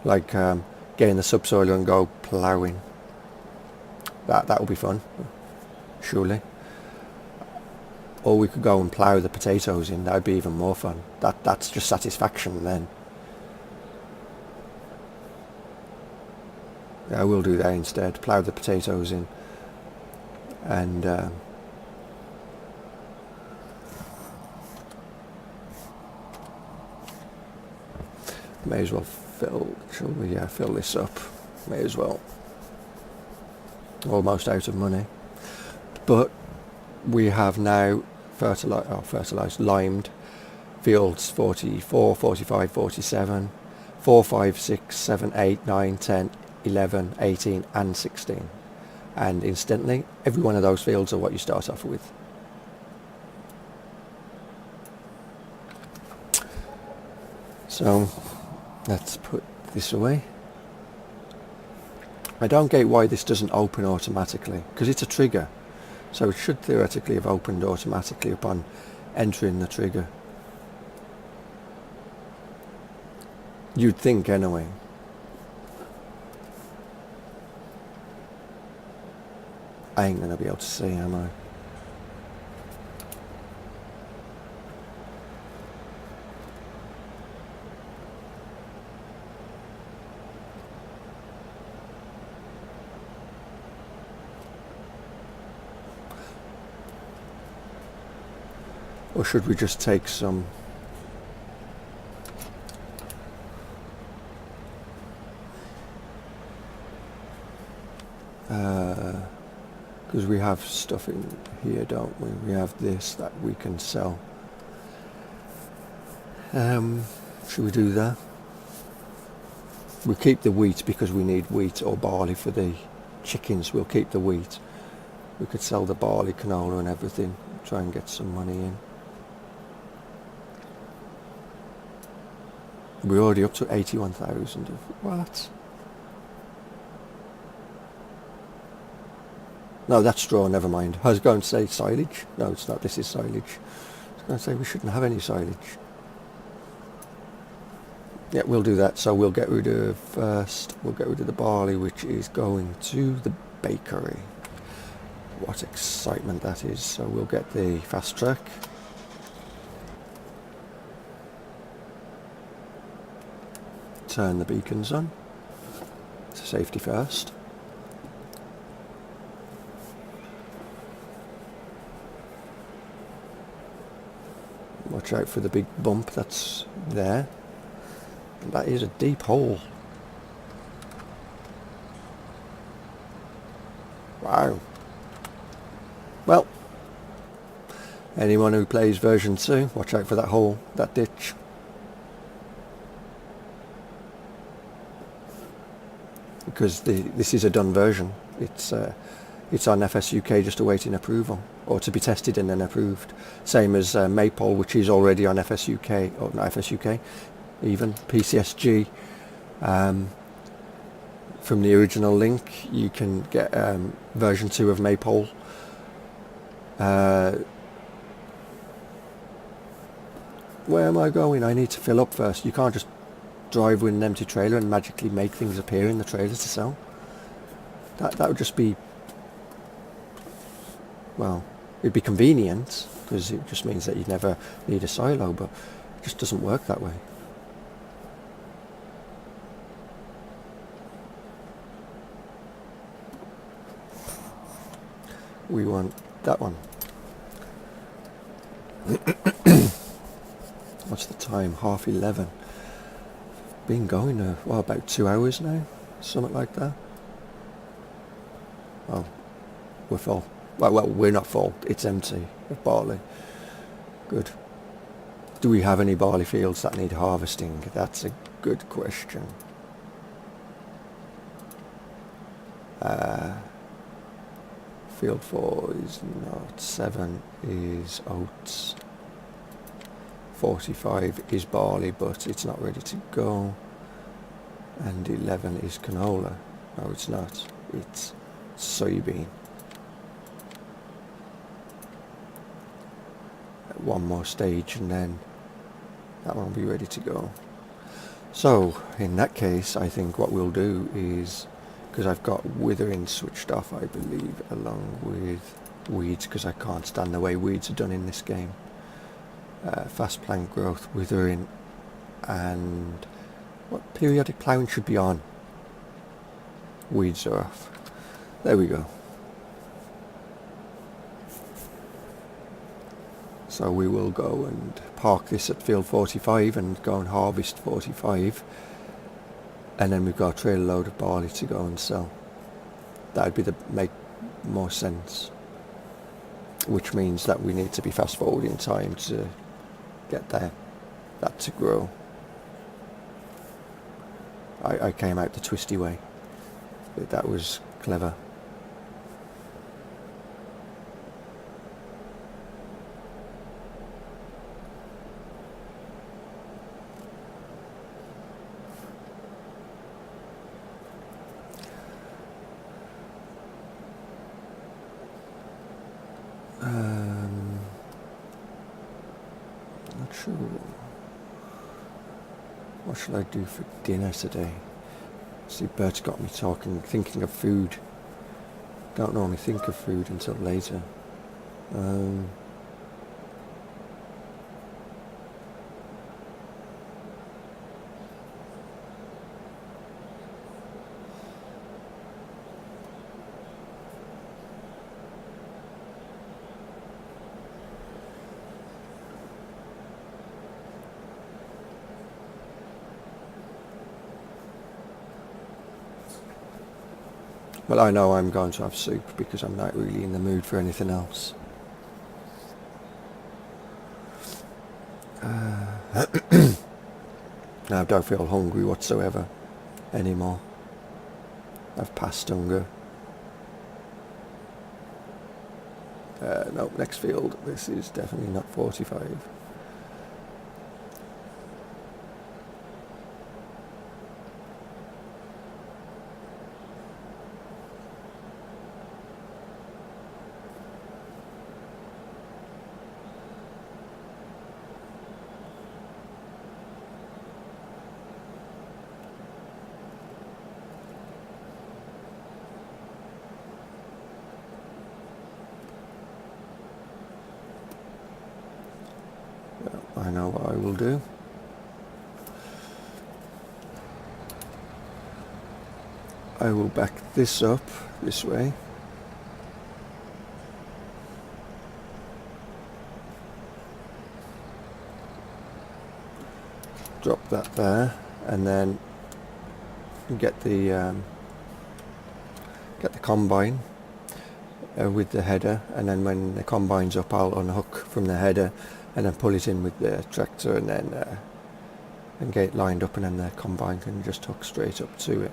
Like get in the subsoil and go ploughing. That would be fun, surely. Or we could go and plough the potatoes in. That would be even more fun. That's just satisfaction then. I will do that instead. Plough the potatoes in, and may as well shall we fill this up? May as well. Almost out of money, but we have now fertilised, limed fields 44, 45, 47, 4, 5, 6, 7, 8, 9, 10, 11, 18 and 16, and incidentally every one of those fields are what you start off with. So let's put this away. I don't get why this doesn't open automatically, because it's a trigger, so it should theoretically have opened automatically upon entering the trigger. You'd think anyway. I ain't gonna be able to see, am I? Or should we just take some because we have stuff in here, don't we? We have this that we can sell. Should we do that? We'll keep the wheat because we need wheat or barley for the chickens. We'll keep the wheat. We could sell the barley, canola and everything, try and get some money in. We're already up to 81,000 of what? No, that's straw, never mind. I was going to say silage. No, it's not, this is silage. I was going to say we shouldn't have any silage. Yeah, we'll do that. So we'll get rid of the barley, which is going to the bakery. What excitement that is. So we'll get the fast track. Turn the beacons on. So safety first. Watch out for the big bump that's there. That is a deep hole. Wow. Well, anyone who plays version 2, watch out for that hole, that ditch. Because this is a done version. It's on FSUK, just awaiting approval, or to be tested and then approved. Same as Maypole, which is already on FSUK, or not FSUK, even PCSG. From the original link, you can get version 2 of Maypole. Where am I going? I need to fill up first. You can't just drive with an empty trailer and magically make things appear in the trailer to sell. That would just be, well, it'd be convenient because it just means that you never need a silo, but it just doesn't work that way. We want that one. What's the time? 11:30. Been going about 2 hours now, something like that. Oh, we're full. Well, we're not full. It's empty of barley. Good. Do we have any barley fields that need harvesting? That's a good question. Field 4 is not. 7 is oats. 45 is barley, but it's not ready to go. And 11 is canola. No, it's not. It's soybean. One more stage and then that one will be ready to go. So in that case, I think what we'll do is, because I've got withering switched off, I believe, along with weeds, because I can't stand the way weeds are done in this game. Fast plant growth, withering, and what periodic ploughing should be on. Weeds are off. There we go. So we will go and park this at field 45 and go and harvest 45, and then we've got a trailer load of barley to go and sell. That would make more sense, which means that we need to be fast forwarding time to get that to grow. I came out the twisty way. That was clever. Not sure. What should I do for dinner today? See, Bert's got me thinking of food. Don't normally think of food until later. Well, I know I'm going to have soup because I'm not really in the mood for anything else. Now I don't feel hungry whatsoever anymore. I've passed hunger. No, next field. This is definitely not 45. I know what I will do. I will back this up this way. Drop that there, and then get the combine with the header, and then when the combine's up, I'll unhook from the header and then pull it in with the tractor, and then and get it lined up, and then the combine can just hook straight up to it.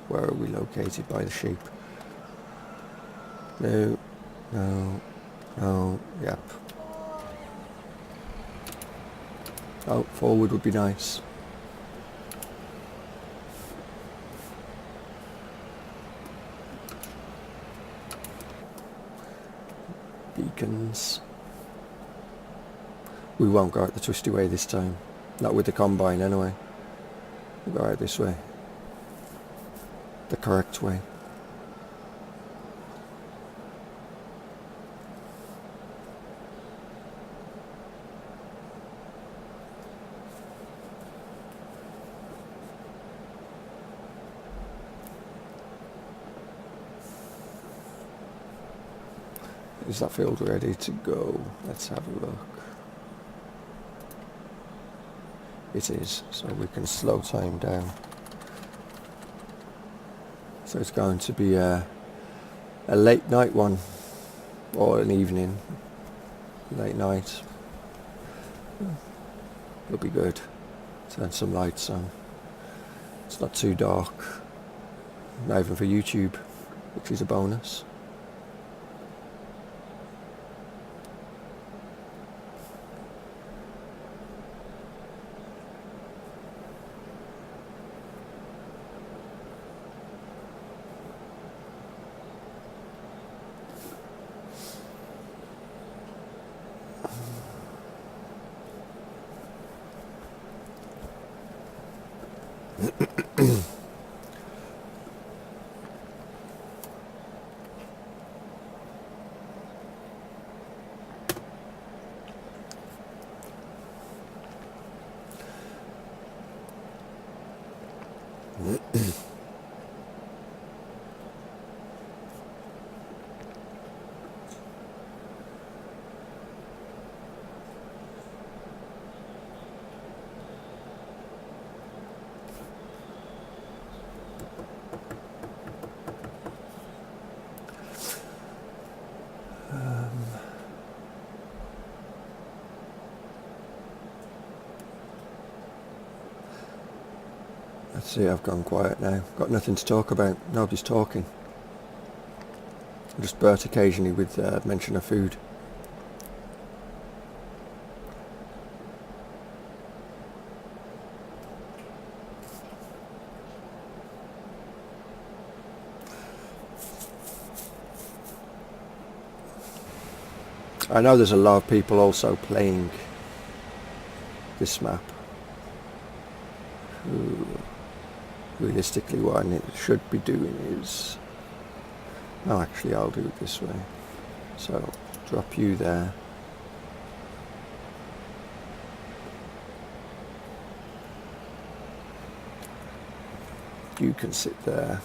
Where are we located? By the sheep? No, yep. Oh, forward would be nice. Beacons. We won't go out the twisty way this time. Not with the combine anyway. We'll go out this way. The correct way. Is that field ready to go? Let's have a look. It is, so we can slow time down. So it's going to be a late night one, or an evening, late night. It'll be good. Turn some lights on. It's not too dark, not even for YouTube, which is a bonus. Let's see, I've gone quiet now. Got nothing to talk about. Nobody's talking. I just burst occasionally with mention of food. I know there's a lot of people also playing this map. Realistically, what I should be doing is... No, actually, I'll do it this way. So, drop you there. You can sit there.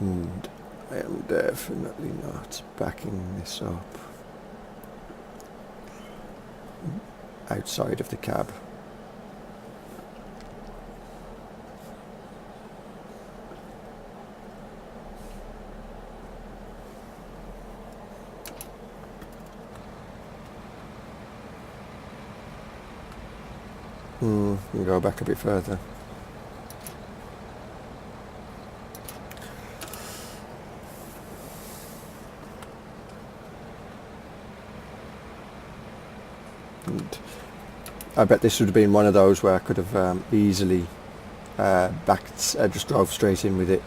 And I am definitely not backing this up outside of the cab. You can go back a bit further. And I bet this would have been one of those where I could have easily backed, just drove straight in with it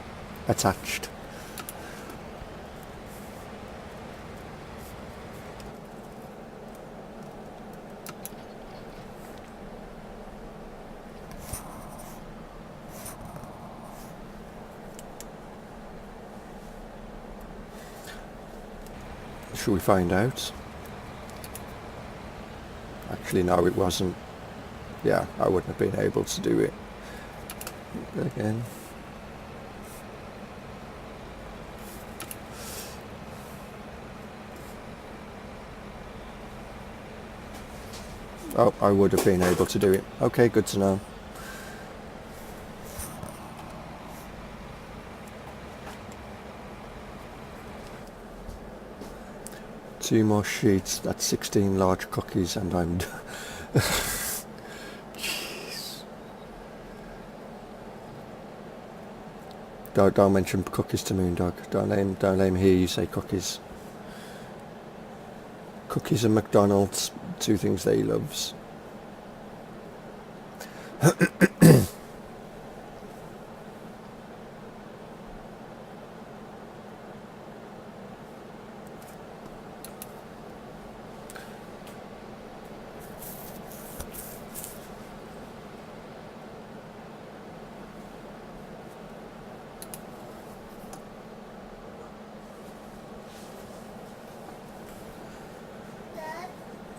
attached. Shall we find out? Actually, no, it wasn't. Yeah, I wouldn't have been able to do it again. Oh, I would have been able to do it. Okay, good to know. Two more sheets, that's 16 large cookies, and I'm jeez. Don't mention cookies to Moondog. Don't let him hear you say cookies. Cookies and McDonald's, two things that he loves.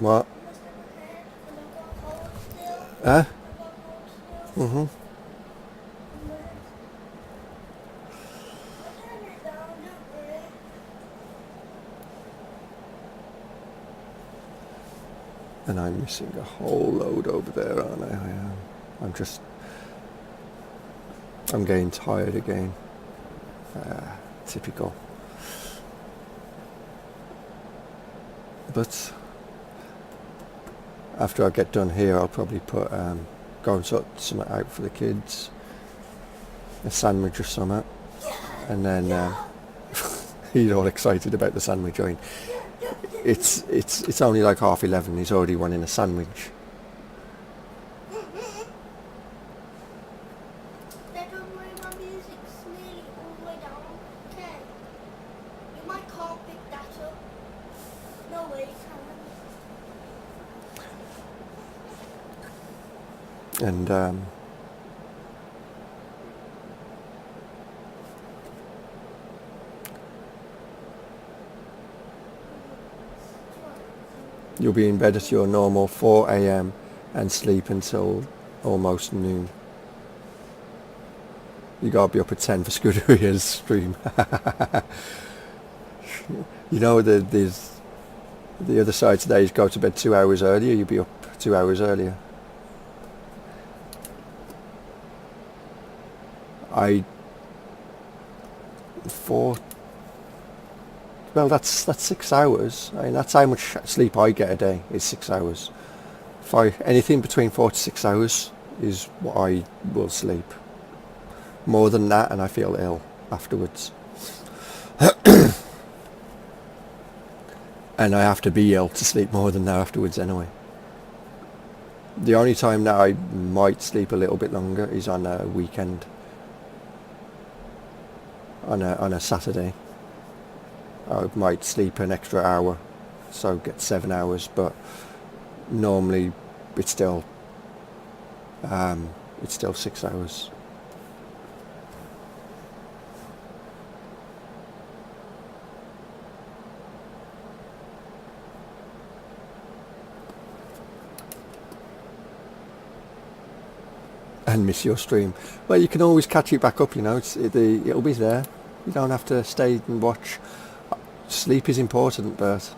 What? Huh? Mm-hmm. And I'm missing a whole load over there, aren't I? I am. I'm getting tired again. Typical. But after I get done here, I'll probably go and sort something out for the kids, a sandwich or something, and then he's all excited about the sandwich. I mean, it's only like 11:30. He's already wanting a sandwich. And you'll be in bed at your normal 4 a.m. and sleep until almost noon. You gotta be up at 10 for Scuderia's stream. You know, there's the other side today is go to bed 2 hours earlier. You'll be up 2 hours earlier. Well, that's 6 hours. I mean, that's how much sleep I get a day, is 6 hours. Anything between 4 to 6 hours is what I will sleep. More than that, and I feel ill afterwards. And I have to be ill to sleep more than that afterwards anyway. The only time that I might sleep a little bit longer is on a weekend. On a Saturday, I might sleep an extra hour, so get 7 hours. But normally, it's still 6 hours. And miss your stream. Well, you can always catch it back up, you know. It'll be there. You don't have to stay and watch. Sleep is important, but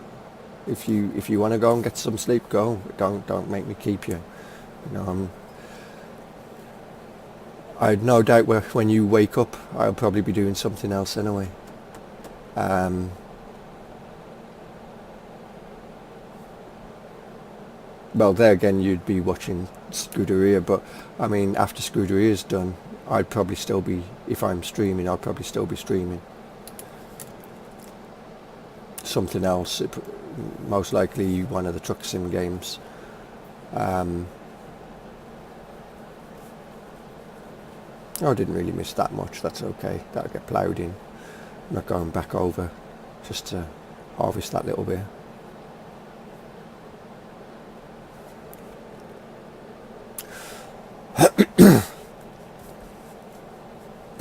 if you want to go and get some sleep, go. Don't make me keep you. You know, I'd no doubt when you wake up, I'll probably be doing something else anyway. Well, there again, you'd be watching Scuderia, but I mean, after Scuderia's done, I'd probably still be, if I'm streaming, I'd probably still be streaming something else, most likely one of the truck sim games. I didn't really miss that much, that's okay, that'll get ploughed in. I'm not going back over just to harvest that little bit.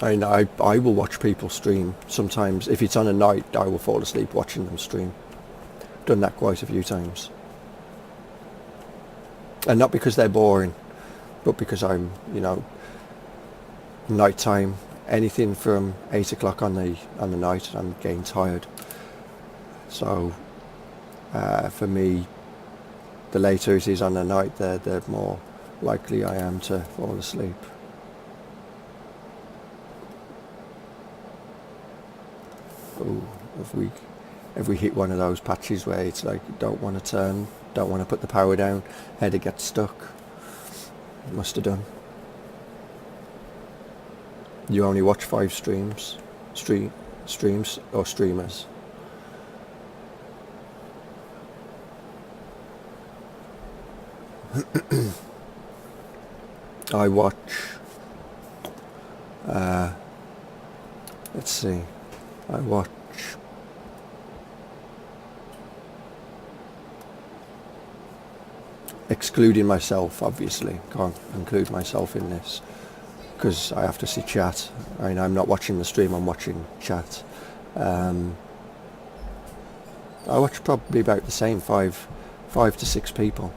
I will watch people stream. Sometimes, if it's on a night, I will fall asleep watching them stream. Done that quite a few times. And not because they're boring, but because I'm, night time, anything from 8 o'clock on the night, I'm getting tired. So, for me, the later it is on the night, the more likely I am to fall asleep. Oh, have we hit one of those patches where it's like you don't want to turn, don't want to put the power down, header gets stuck? Must have done. You only watch 5 streams or streamers? I watch, let's see, I watch excluding myself, obviously, can't include myself in this because I have to see chat. I mean, I'm not watching the stream, I'm watching chat. I watch probably about the same, five 5 to 6 people.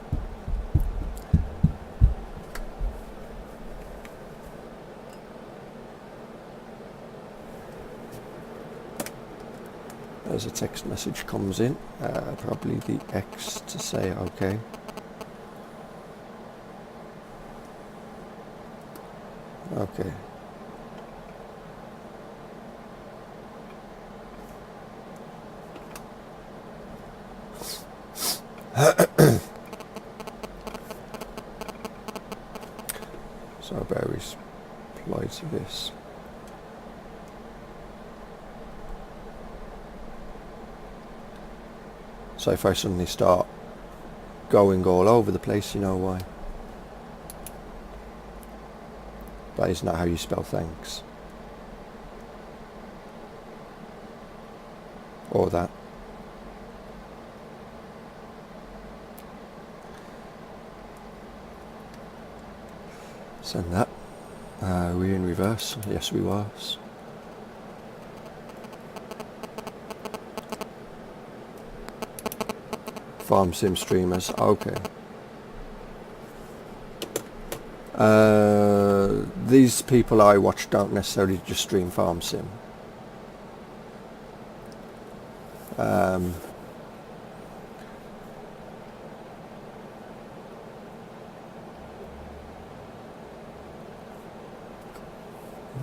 As a text message comes in, probably the X to say okay. Okay. So Barry's replied to this. So if I suddenly start going all over the place, you know why. That is not how you spell thanks. Or that. Send that. We're in reverse. Yes, we was. Farm sim streamers. Okay. These people I watch don't necessarily just stream farm sim.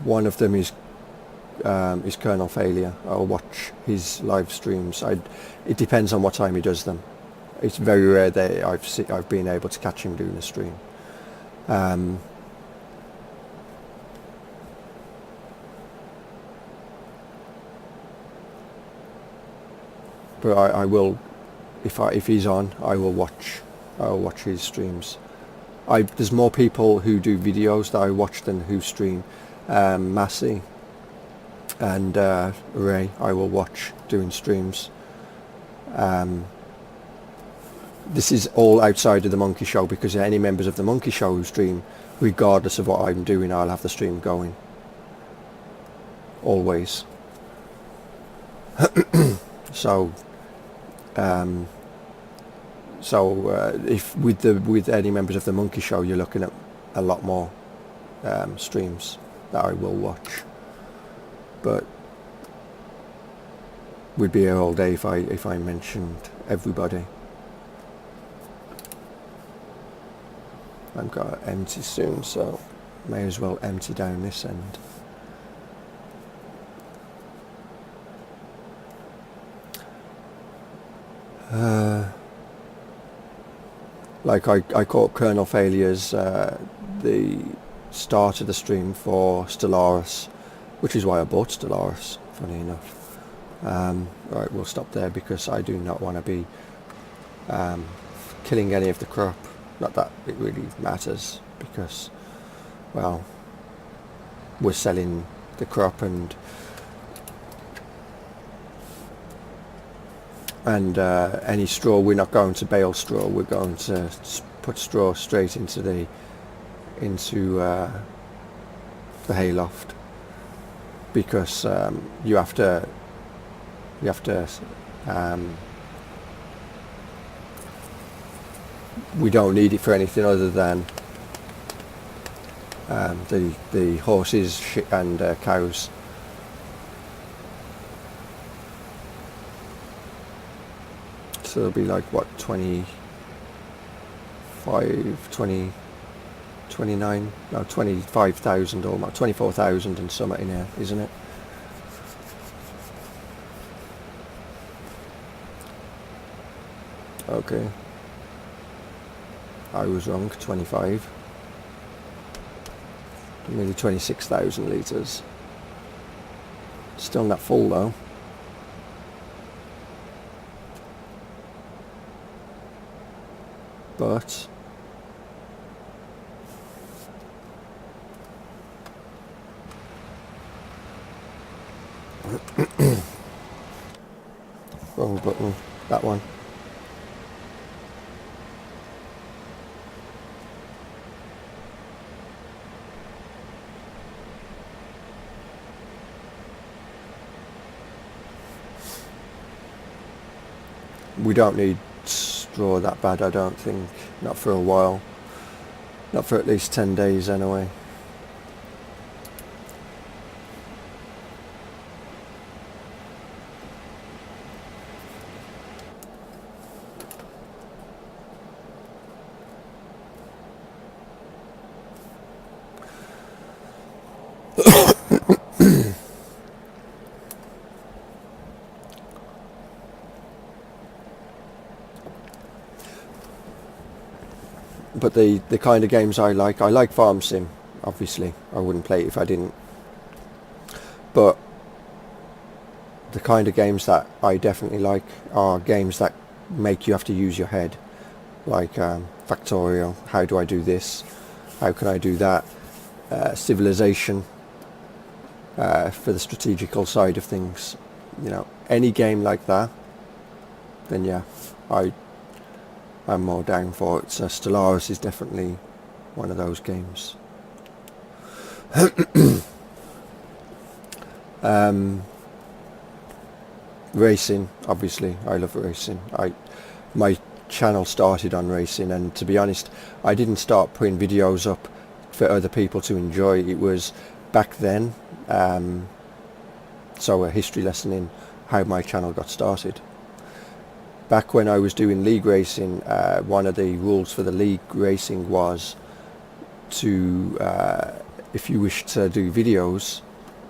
One of them is Colonel Failure. I'll watch his live streams. It depends on what time he does them. It's very rare that I've been able to catch him doing a stream. But I will, if he's on, I'll watch his streams. There's more people who do videos that I watch than who stream. Massey and Ray I will watch doing streams. This is all outside of the Monkey Show, because any members of the Monkey Show who stream, regardless of what I'm doing, I'll have the stream going. Always. So if with any members of the Monkey Show, you're looking at a lot more streams that I will watch. But we'd be here all day if I mentioned everybody. I've got to empty soon, so may as well empty down this end. Like I caught Colonel Failure's the start of the stream for Stellaris, which is why I bought Stellaris, funny enough. Right, we'll stop there because I do not want to be killing any of the crop. Not that it really matters, because, well, we're selling the crop and any straw, we're not going to bale straw, we're going to put straw straight into the hayloft, because you have to we don't need it for anything other than the horses and cows. So there'll be like, what, 29, no, 25,000 or 24,000 and something in here, isn't it? Okay. I was wrong, 25. Nearly 26,000 litres. Still not full though. But wrong button, that one. We don't need draw that bad, I don't think. Not for a while. Not for at least 10 days anyway. But the kind of games I like Farm Sim, obviously. I wouldn't play it if I didn't. But the kind of games that I definitely like are games that make you have to use your head. Like Factorial, how do I do this? How can I do that? Civilization, for the strategical side of things. You know, any game like that, then yeah, I'm more down for it. So Stellaris is definitely one of those games. Racing, obviously, I love racing. My channel started on racing, and to be honest, I didn't start putting videos up for other people to enjoy. It was back then, so a history lesson in how my channel got started. Back when I was doing league racing, one of the rules for the league racing was to, if you wish to do videos,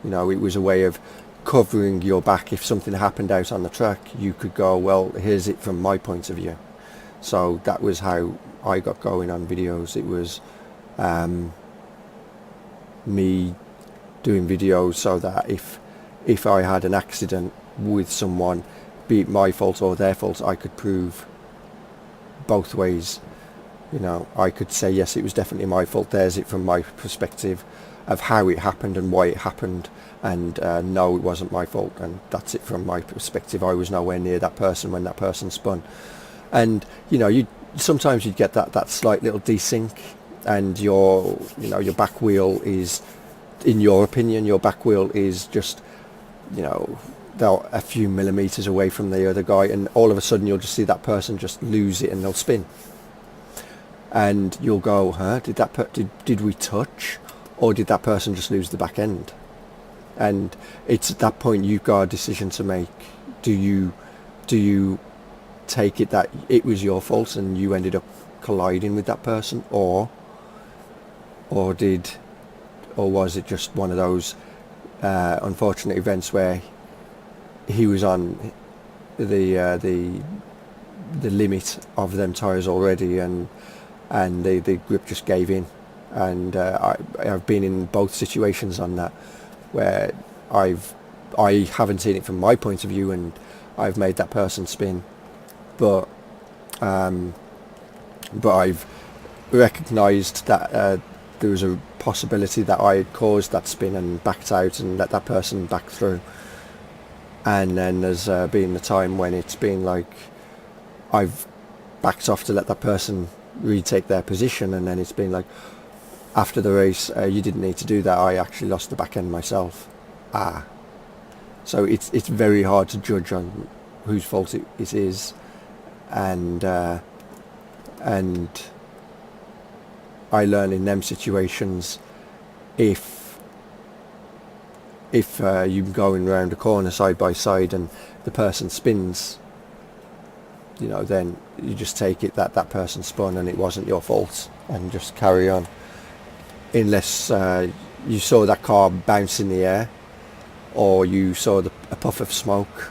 you know, it was a way of covering your back. If something happened out on the track, you could go, well, here's it from my point of view. So that was how I got going on videos. It was me doing videos so that if I had an accident with someone, be it my fault or their fault, I could prove both ways. You know, I could say, yes, it was definitely my fault. There's it from my perspective of how it happened and why it happened. And no, it wasn't my fault. And that's it from my perspective. I was nowhere near that person when that person spun. And, you know, sometimes you'd get that slight little desync, and your back wheel is, in your opinion, your back wheel is just, you know, they're a few millimeters away from the other guy, and all of a sudden you'll just see that person just lose it and they'll spin, and you'll go, huh, did we touch, or did that person just lose the back end? And it's at that point you've got a decision to make. Do you take it that it was your fault and you ended up colliding with that person, or was it just one of those unfortunate events where he was on the limit of them tyres already, and the grip just gave in. And I've been in both situations on that, where I haven't seen it from my point of view, and I've made that person spin, but I've recognised that there was a possibility that I had caused that spin and backed out and let that person back through. And then there's been the time when it's been like I've backed off to let that person retake their position, and then it's been like, after the race, you didn't need to do that, I actually lost the back end myself. So it's very hard to judge on whose fault it is, and I learn in them situations, if you're going around a corner side by side and the person spins, you know, then you just take it that person spun and it wasn't your fault, and just carry on. Unless you saw that car bounce in the air, or you saw a puff of smoke.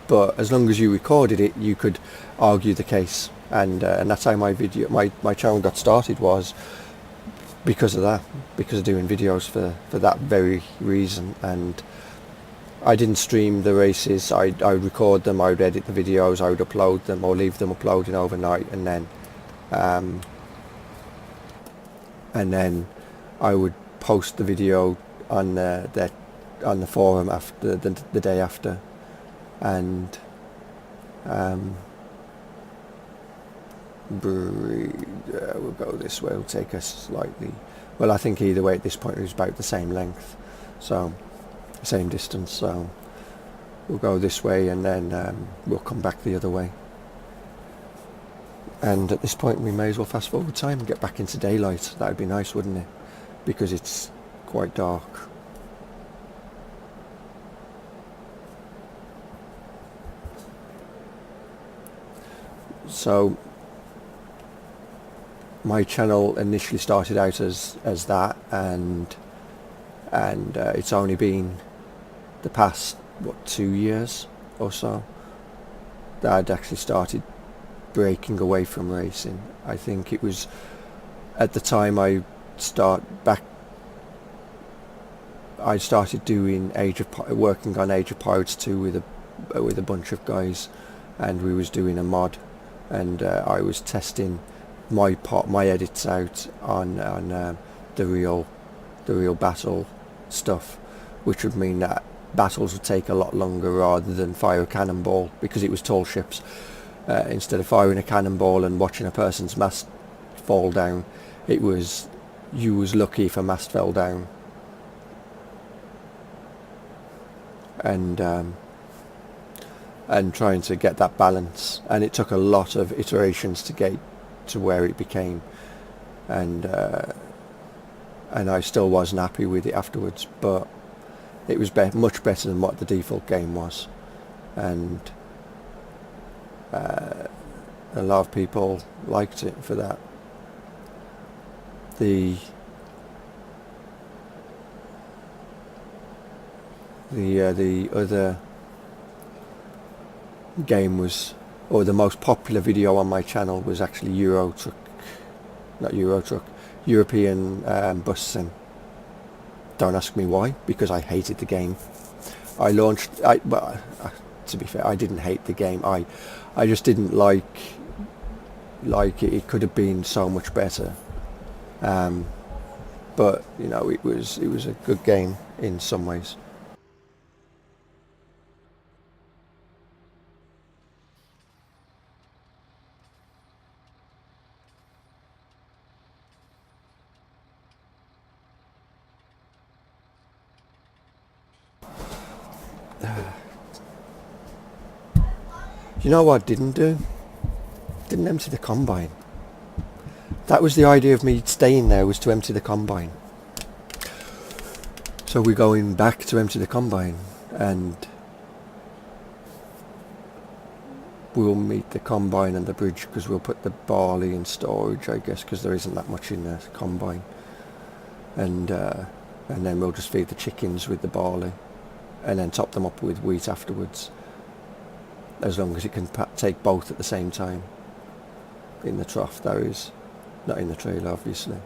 But as long as you recorded it, you could argue the case. And that's how my channel got started, was because of that, because of doing videos for that very reason. And I didn't stream the races. I would record them, I would edit the videos, I would upload them, or leave them uploading overnight, and then I would post the video on the forum after the day after. And we'll go this way. It'll take us slightly, well, I think either way at this point it was about the same length, so same distance, so we'll go this way and then we'll come back the other way. And at this point we may as well fast forward time and get back into daylight. That would be nice, wouldn't it? Because it's quite dark. So my channel initially started out as that, and it's only been the past 2 years or so that I'd actually started breaking away from racing. I think it was at the time I started doing working on Age of Pirates 2 with a bunch of guys, and we was doing a mod, and I was testing my edits out on the real battle stuff, which would mean that battles would take a lot longer rather than fire a cannonball, because it was tall ships. Instead of firing a cannonball and watching a person's mast fall down, you was lucky if a mast fell down. And trying to get that balance, and it took a lot of iterations to get to where it became, and I still wasn't happy with it afterwards, but it was much better than what the default game was, and a lot of people liked it for that. The other game was, or the most popular video on my channel was actually European bus sim. Don't ask me why, because I hated the game. To be fair, I didn't hate the game. I just didn't like it. It could have been so much better. But you know, it was a good game in some ways. You know what I didn't do? Didn't empty the combine. That was the idea of me staying there, was to empty the combine. So we're going back to empty the combine, and we'll meet the combine and the bridge, because we'll put the barley in storage, I guess, because there isn't that much in the combine. And then we'll just feed the chickens with the barley, and then top them up with wheat afterwards, as long as it can take both at the same time. In the trough, that is, not in the trailer, obviously.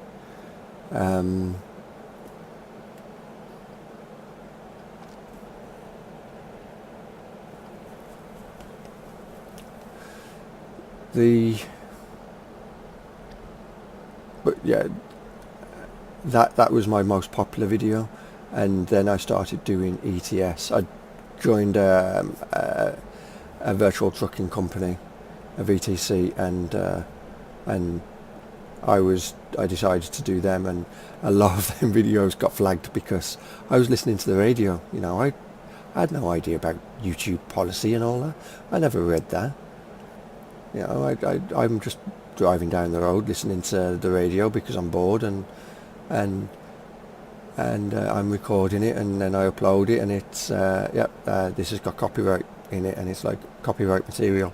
But yeah, that was my most popular video, and then I started doing ETS. I joined a virtual trucking company, a VTC, and I decided to do them, and a lot of them videos got flagged because I was listening to the radio. You know, I had no idea about YouTube policy and all that. I never read that. You know, I'm just driving down the road listening to the radio because I'm bored, and I'm recording it, and then I upload it, and it's this has got copyright in it, and it's like copyright material.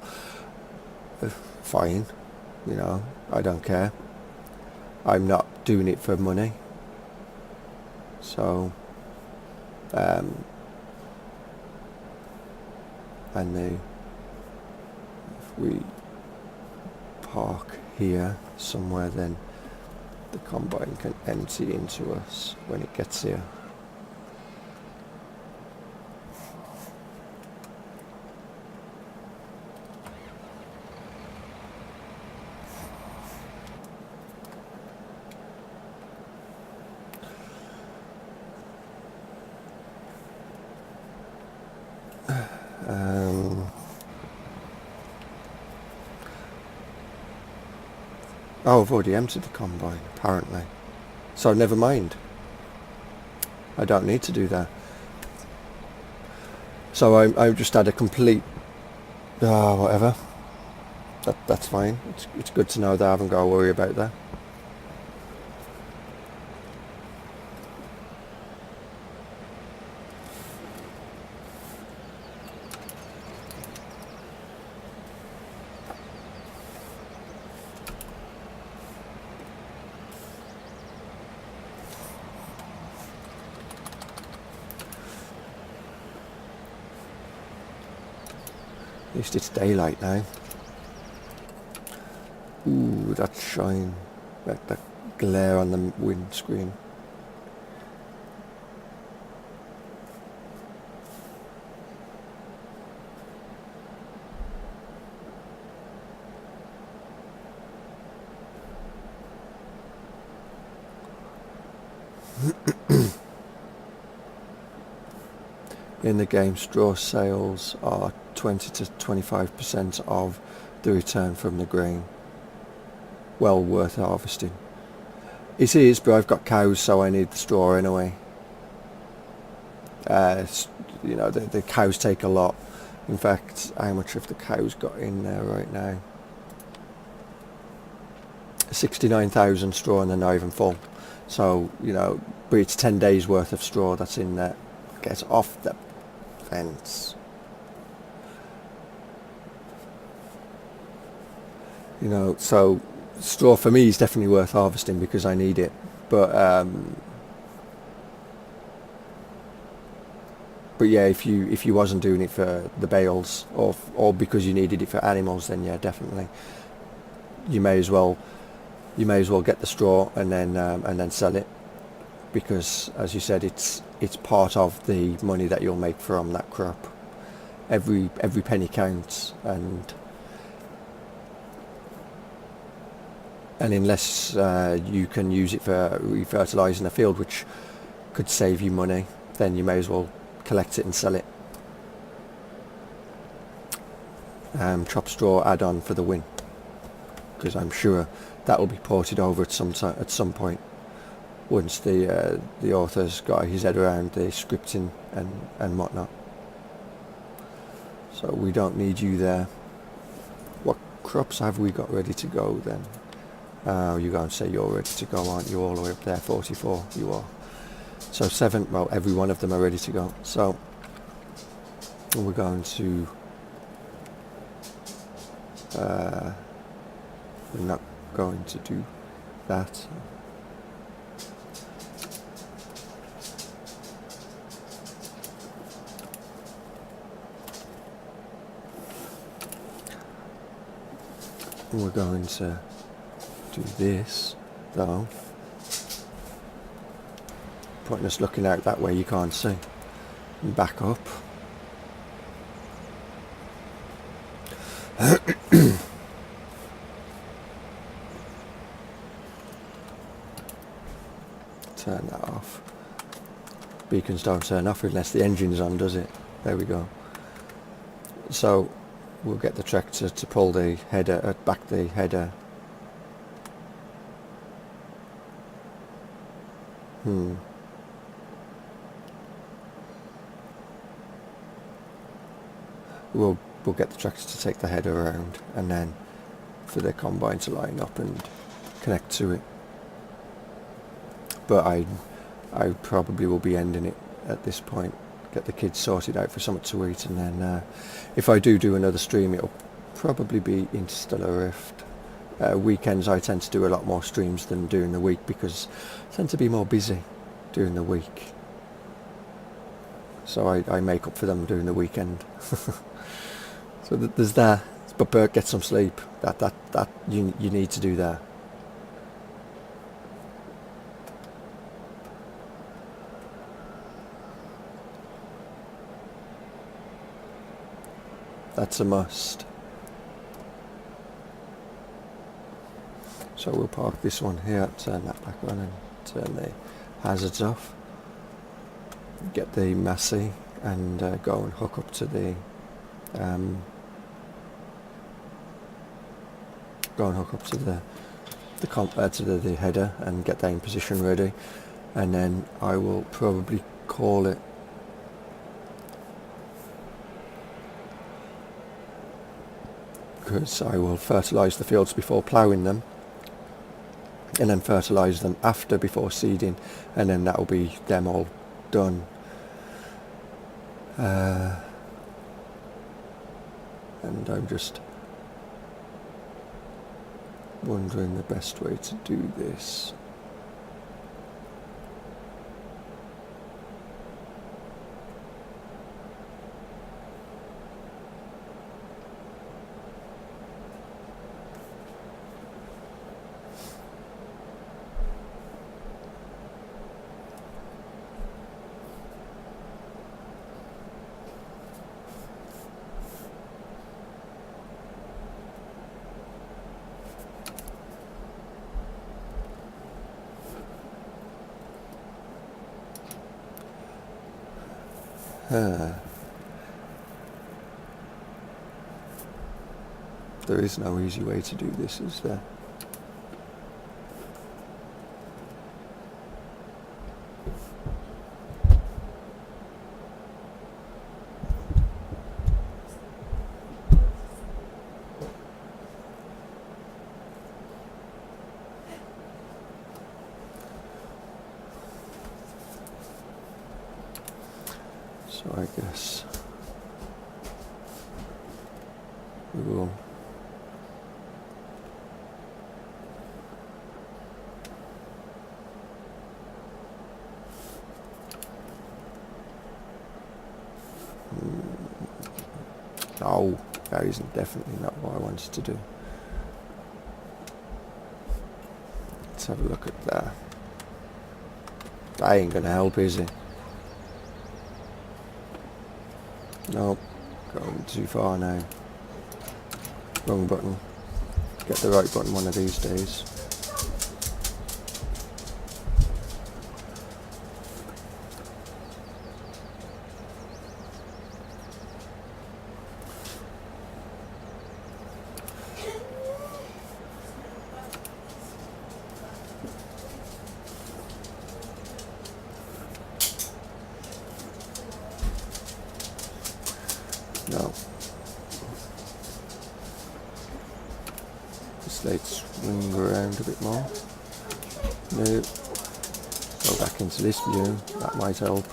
Fine, you know, I don't care. I'm not doing it for money. So and if we park here somewhere, then the combine can empty into us when it gets here. Oh, I've already emptied the combine, apparently. So never mind. I don't need to do that. So I just had a complete... whatever. That's fine. It's good to know that I haven't got to worry about that. At least it's daylight now. Ooh, that shine, that glare on the windscreen. In the game, straw sales are 20 to 25% of the return from the grain. Well worth harvesting. It is, but I've got cows, so I need the straw anyway. You know, the cows take a lot. In fact, how much have the cows got in there right now? 69,000 straw, and they're not even full. So, you know, but it's 10 days worth of straw that's in there. Get off the fence. You know, so straw for me is definitely worth harvesting because I need it. But yeah, if you wasn't doing it for the bales or because you needed it for animals, then yeah, definitely you may as well get the straw and then sell it, because as you said, it's part of the money that you'll make from that crop. Every penny counts, and unless you can use it for refertilising a field, which could save you money, then you may as well collect it and sell it. Chop straw add-on for the win, because I'm sure that will be ported over at some point once the author's got his head around the scripting and whatnot. So we don't need you there. What crops have we got ready to go then? You're going to say you're ready to go, aren't you? All the way up there, 44 you are. So 7, well, every one of them are ready to go. So we're going to we're not going to do that. We're going to do this though. Pointless looking out that way, you can't see. And back up. Turn that off. Beacons don't turn off unless the engine's on, does it? There we go. So we'll get the tractor to pull the header, back the header. We'll get the tractor to take the header around, and then for the combine to line up and connect to it. But I probably will be ending it at this point. Get the kids sorted out for something to eat, and then if I do another stream, it'll probably be Interstellar Rift. Weekends I tend to do a lot more streams than during the week because I tend to be more busy during the week. So I make up for them during the weekend. So there's that. But Bert, get some sleep. That you need to do that. That's a must. So we'll park this one here, turn that back on and turn the hazards off. Get the Massey and go and hook up to the the header and get that in position ready, and then I will probably call it because I will fertilise the fields before ploughing them, and then fertilise them after before seeding, and then that will be them all done. And I'm just wondering the best way to do this. There is no easy way to do this, is there? So I guess we will no, that isn't definitely not what I wanted to do. Let's have a look at that. That ain't gonna help, is it? Nope, going too far now. Wrong button. Get the right button one of these days. No. Just let's swing around a bit more. No. Go back into this view. That might help.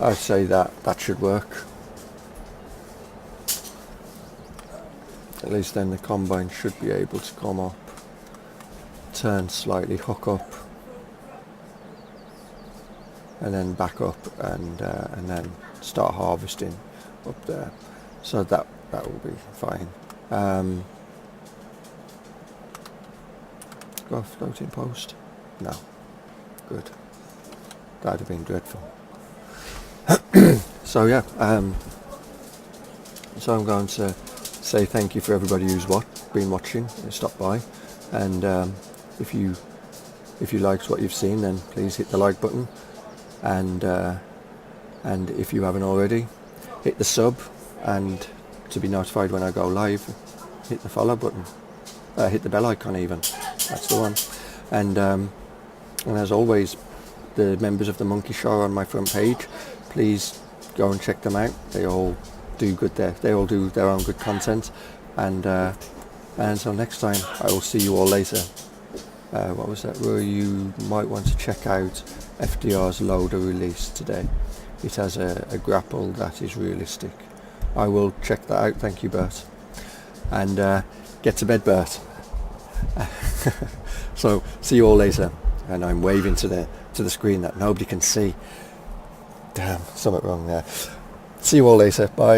I'd say that should work. At least then the combine should be able to come up, turn slightly, hook up, and then back up, and then start harvesting up there. So that will be fine. Go floating post? No. Good. That'd have been dreadful. So yeah, so I'm going to say thank you for everybody who's been watching and stopped by, and if you liked what you've seen, then please hit the like button, and if you haven't already, hit the sub, and to be notified when I go live, hit the follow button, hit the bell icon even, that's the one, and as always, the members of the Monkey Show are on my front page. Please go and check them out. They all do good there. They all do their own good content. And until next time, I will see you all later. What was that? Well, you might want to check out FDR's loader release today. It has a grapple that is realistic. I will check that out. Thank you, Bert. And get to bed, Bert. So see you all later. And I'm waving to the screen that nobody can see. Damn, something wrong there. See you all later. Bye.